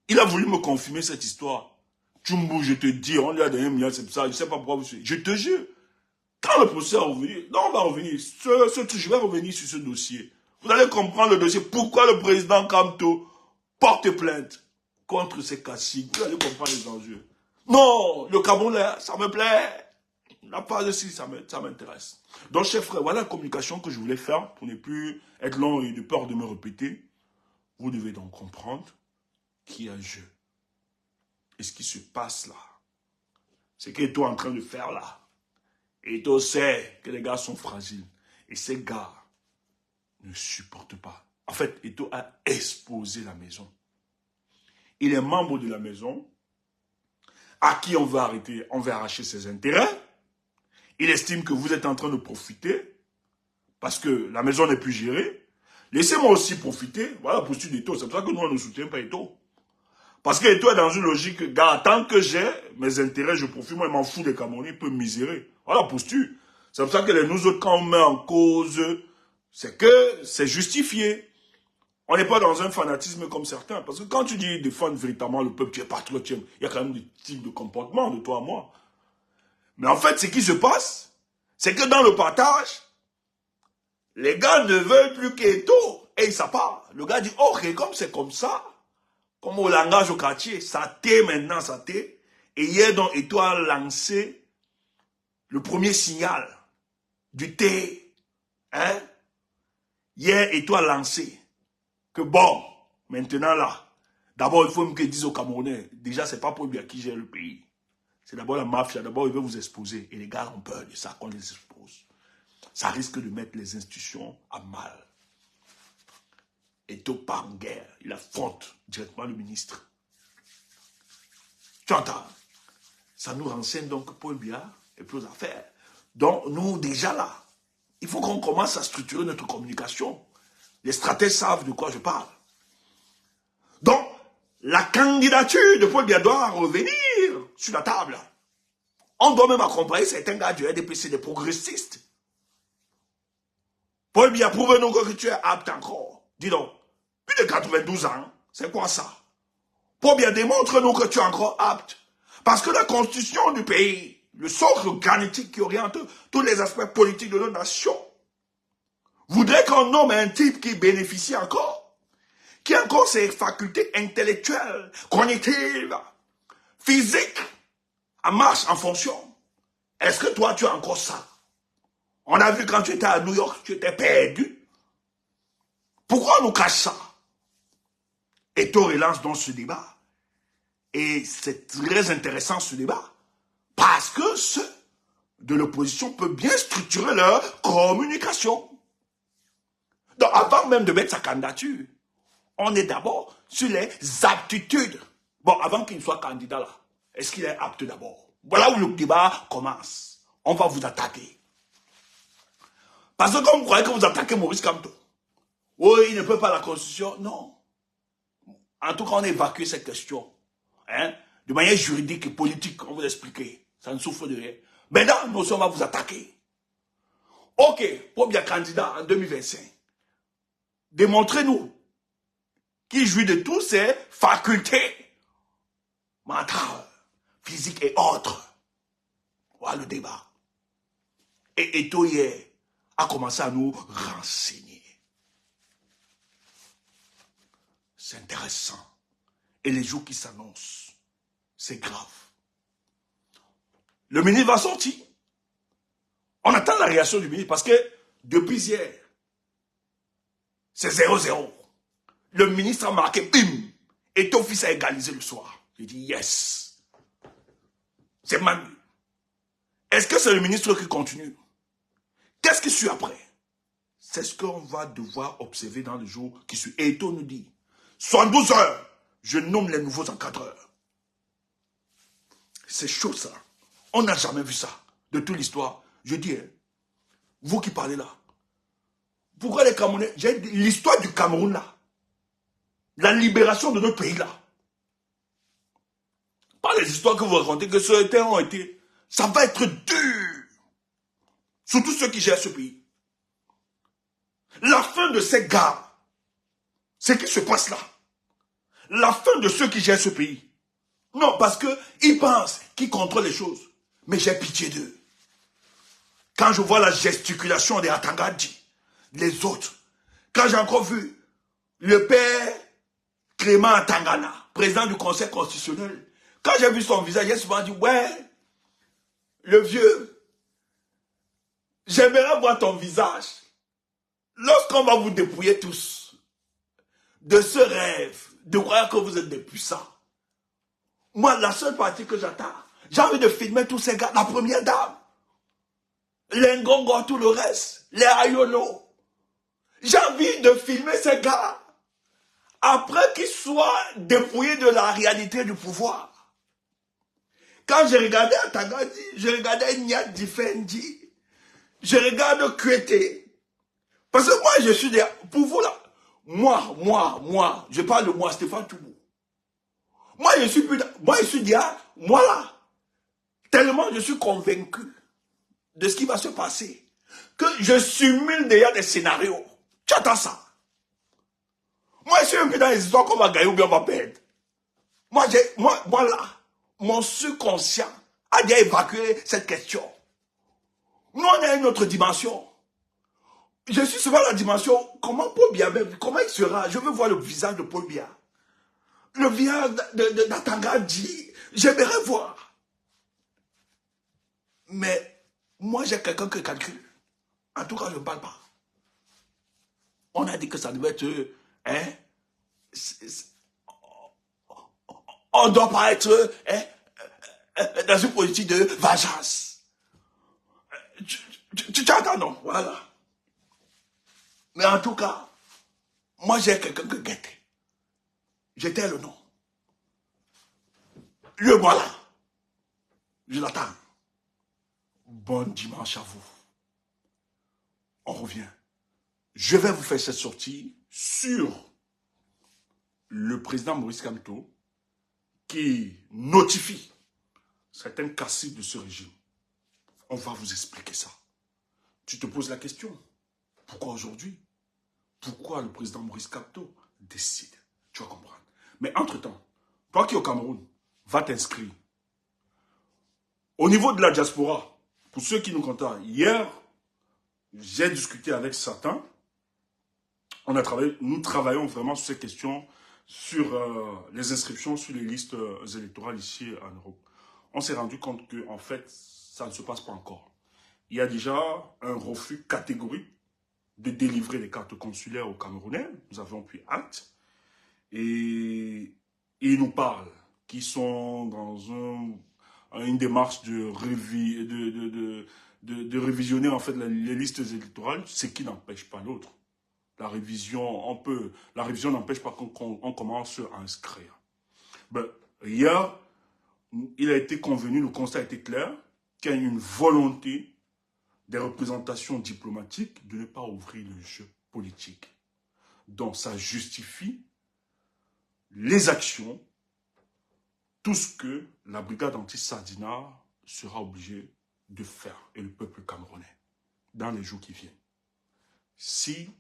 Il a voulu me confirmer cette histoire. Tchumbu, je te dis, on lui a donné 1 milliard, c'est ça, je ne sais pas pourquoi vous suivez. Je te jure. Quand le procès va revenir, non, on va revenir. Je vais revenir sur ce dossier. Vous allez comprendre le dossier. Pourquoi le président Kamto porte plainte contre ces caciques. Vous allez comprendre les enjeux. Non, le Cameroun, ça me plaît. La phase de ça m'intéresse. Donc, chers frères, voilà la communication que je voulais faire pour ne plus être long et de peur de me répéter. Vous devez donc comprendre qu'il y a un jeu. Et ce qui se passe là, c'est que toi en train de faire là, Et tu sais que les gars sont fragiles. Et ces gars ne supportent pas. En fait, Eto'o a exposé la maison. Il est membre de la maison à qui on va arrêter, on va arracher ses intérêts. Il estime que vous êtes en train de profiter parce que la maison n'est plus gérée. Laissez-moi aussi profiter. Voilà la posture d'Eto'o. C'est pour ça que nous, on ne soutient pas Eto'o. Parce que Eto'o est dans une logique, gars, tant que j'ai mes intérêts, je profite. Moi, je m'en fous des Camerounais, il peut misérer. Voilà la posture. C'est pour ça que nous autres, quand on met en cause, c'est que c'est justifié. On n'est pas dans un fanatisme comme certains. Parce que quand tu dis défendre véritablement le peuple, tu es patriote, il y a quand même des types de comportements de toi à moi. Mais en fait, ce qui se passe, c'est que dans le partage, les gars ne veulent plus qu'Eto'o. Et ça part. Le gars dit, ok, comme c'est comme ça, comme au langage au quartier, ça t'est maintenant, ça t'est. Et hier, donc, Eto'o a lancé le premier signal du thé. Hein? Hier, Eto'o a lancé que bon, maintenant là, d'abord, il faut me dire aux Camerounais, déjà, c'est pas pour lui à qui gère le pays. C'est d'abord la mafia, d'abord, il veut vous exposer. Et les gars ont peur de ça, qu'on les expose. Ça risque de mettre les institutions à mal. Eto'o part en guerre. Il affronte directement le ministre. Tu entends? Ça nous renseigne donc que Paul Biya et plus à faire. Donc, nous, déjà là, il faut qu'on commence à structurer notre communication. Les stratèges savent de quoi je parle. Donc, la candidature de Paul Biya doit revenir sur la table. On doit même accompagner certains gars du RDPC, des progressistes. Paul Biya, prouve-nous que tu es apte encore. Dis donc, plus de 92 ans, c'est quoi ça? Paul Biya, démontre-nous que tu es encore apte. Parce que la constitution du pays, le socle organique qui oriente tous les aspects politiques de notre nation, voudrait qu'on nomme un type qui bénéficie encore, qui a encore ses facultés intellectuelles, cognitives, physiques, en marche, en fonction. Est-ce que toi, tu as encore ça? On a vu quand tu étais à New York, tu étais perdu. Pourquoi on nous cache ça? Eto'o relance donc ce débat. Et c'est très intéressant ce débat. Parce que ceux de l'opposition peuvent bien structurer leur communication. Donc avant même de mettre sa candidature, on est d'abord sur les aptitudes. Bon, avant qu'il soit candidat là, est-ce qu'il est apte d'abord? Voilà où le débat commence. On va vous attaquer. Parce que comme vous croyez que vous attaquez Maurice Kamto, oui, il ne peut pas la Constitution. Non. En tout cas, on a évacué cette question. Hein? De manière juridique et politique, on va vous expliquer. Ça ne souffre de rien. Maintenant, nous, on va vous attaquer. Ok, pour bien candidat en 2025, démontrez-nous qu'il jouit de toutes ses facultés mentales, physiques et autres. Voilà le débat. Et Eto'o hier a commencé à nous renseigner. C'est intéressant. Et les jours qui s'annoncent, c'est grave. Le ministre va sortir. On attend la réaction du ministre parce que depuis hier, c'est 0-0. Le ministre a marqué, bim, et ton fils a égalisé le soir. J'ai dit, yes. C'est Manu. Est-ce que c'est le ministre qui continue? Qu'est-ce qui suit après? C'est ce qu'on va devoir observer dans le jour qui suit. Et Eto'o nous dit, 72 heures, je nomme les nouveaux encadreurs. C'est chaud ça. On n'a jamais vu ça de toute l'histoire. Je dis, hein, vous qui parlez là, pourquoi les Camerounais, l'histoire du Cameroun là, la libération de notre pays là, pas les histoires que vous racontez, que ceux qui ont été, ça va être dur. Surtout ceux qui gèrent ce pays. La fin de ces gars, ce qui se passe là, la fin de ceux qui gèrent ce pays. Non, parce qu'ils pensent qu'ils contrôlent les choses. Mais j'ai pitié d'eux. Quand je vois la gesticulation des Atangadi, les autres, quand j'ai encore vu le père Clément Atangana, président du Conseil constitutionnel, quand j'ai vu son visage, j'ai souvent dit, ouais, le vieux, j'aimerais voir ton visage. Lorsqu'on va vous dépouiller tous de ce rêve, de croire que vous êtes des puissants. Moi, la seule partie que j'attends, j'ai envie de filmer tous ces gars, la première dame. les Ngongo, tout le reste, les Ayono. J'ai envie de filmer ces gars après qu'ils soient dépouillés de la réalité du pouvoir. Quand j'ai regardé Atangadi, je regardais Nyat Difendi, je regarde Kwete. Parce que moi, je suis derrière. Pour vous là, moi, je parle de moi, Stéphane Toubou. Moi, je suis plus. Moi, je suis derrière. Moi là, tellement je suis convaincu de ce qui va se passer que je simule derrière des scénarios. Tu attends ça. Moi, je suis un peu dans les histoires qu'on va gagner ou bien on va perdre. Moi là, mon subconscient a déjà évacué cette question. Nous, on a une autre dimension. Je suis souvent dans la dimension, comment Paul Biya, comment il sera? Je veux voir le visage de Paul Biya. Le visage d'Atangadi, j'aimerais voir. Mais moi, j'ai quelqu'un qui calcule. En tout cas, je ne parle pas. On a dit que ça devait être... Hein, on ne doit pas être dans une politique de vengeance. Tu attends, non? Voilà. Mais en tout cas, moi, j'ai quelqu'un qui guette. J'étais le nom. Le voilà. Je l'attends. Bon dimanche à vous. On revient. Je vais vous faire cette sortie sur le président Maurice Kamto qui notifie certaines caciques de ce régime. On va vous expliquer ça. Tu te poses la question. Pourquoi aujourd'hui? Pourquoi le président Maurice Kamto décide? Tu vas comprendre. Mais entre-temps, toi qui es au Cameroun, va t'inscrire. Au niveau de la diaspora, pour ceux qui nous contactent, hier, j'ai discuté avec certains. Nous travaillons vraiment sur ces questions, sur les inscriptions sur les listes électorales ici en Europe. On s'est rendu compte que, en fait, ça ne se passe pas encore. Il y a déjà un refus catégorique de délivrer les cartes consulaires aux Camerounais. Nous avons pris acte. Et ils nous parlent qu'ils sont dans une démarche de révisionner en fait les listes électorales, ce qui n'empêche pas l'autre. La révision n'empêche pas qu'on commence à inscrire. Ben, hier, il a été convenu, le constat a été clair, qu'il y a une volonté des représentations diplomatiques de ne pas ouvrir le jeu politique. Donc, ça justifie les actions, tout ce que la brigade anti-Sardina sera obligée de faire, et le peuple camerounais, dans les jours qui viennent. Si,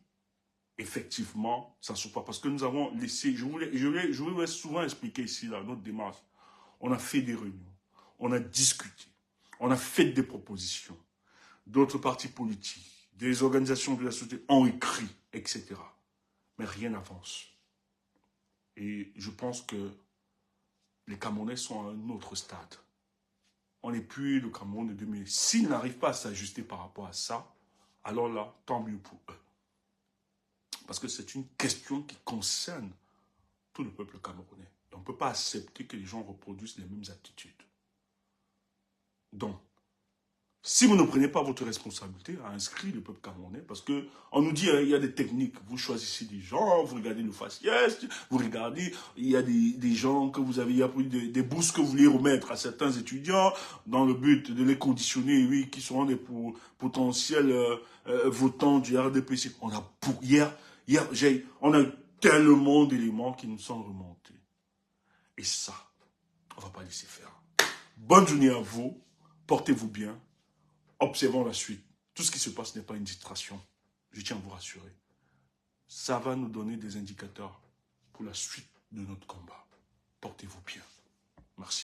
effectivement, ça ne se passe pas, parce que nous avons laissé, je voulais souvent expliquer ici, là, notre démarche, on a fait des réunions, on a discuté, on a fait des propositions, d'autres partis politiques, des organisations de la société ont écrit, etc. Mais rien n'avance. Et je pense que les Camerounais sont à un autre stade. On n'est plus le Cameroun de 2000. S'ils n'arrivent pas à s'ajuster par rapport à ça, alors là, tant mieux pour eux. Parce que c'est une question qui concerne tout le peuple camerounais. Et on ne peut pas accepter que les gens reproduisent les mêmes attitudes. Donc, si vous ne prenez pas votre responsabilité à inscrire le peuple camerounais, parce qu'on nous dit il y a des techniques, vous choisissez des gens, vous regardez le faciès, vous regardez, il y a des gens que vous avez, il y a des bourses que vous voulez remettre à certains étudiants, dans le but de les conditionner, oui, qui seront des potentiels votants du RDPC. On a on a tellement d'éléments qui nous sont remontés. Et ça, on ne va pas laisser faire. Bonne journée à vous, portez-vous bien. Observons la suite. Tout ce qui se passe n'est pas une distraction. Je tiens à vous rassurer. Ça va nous donner des indicateurs pour la suite de notre combat. Portez-vous bien. Merci.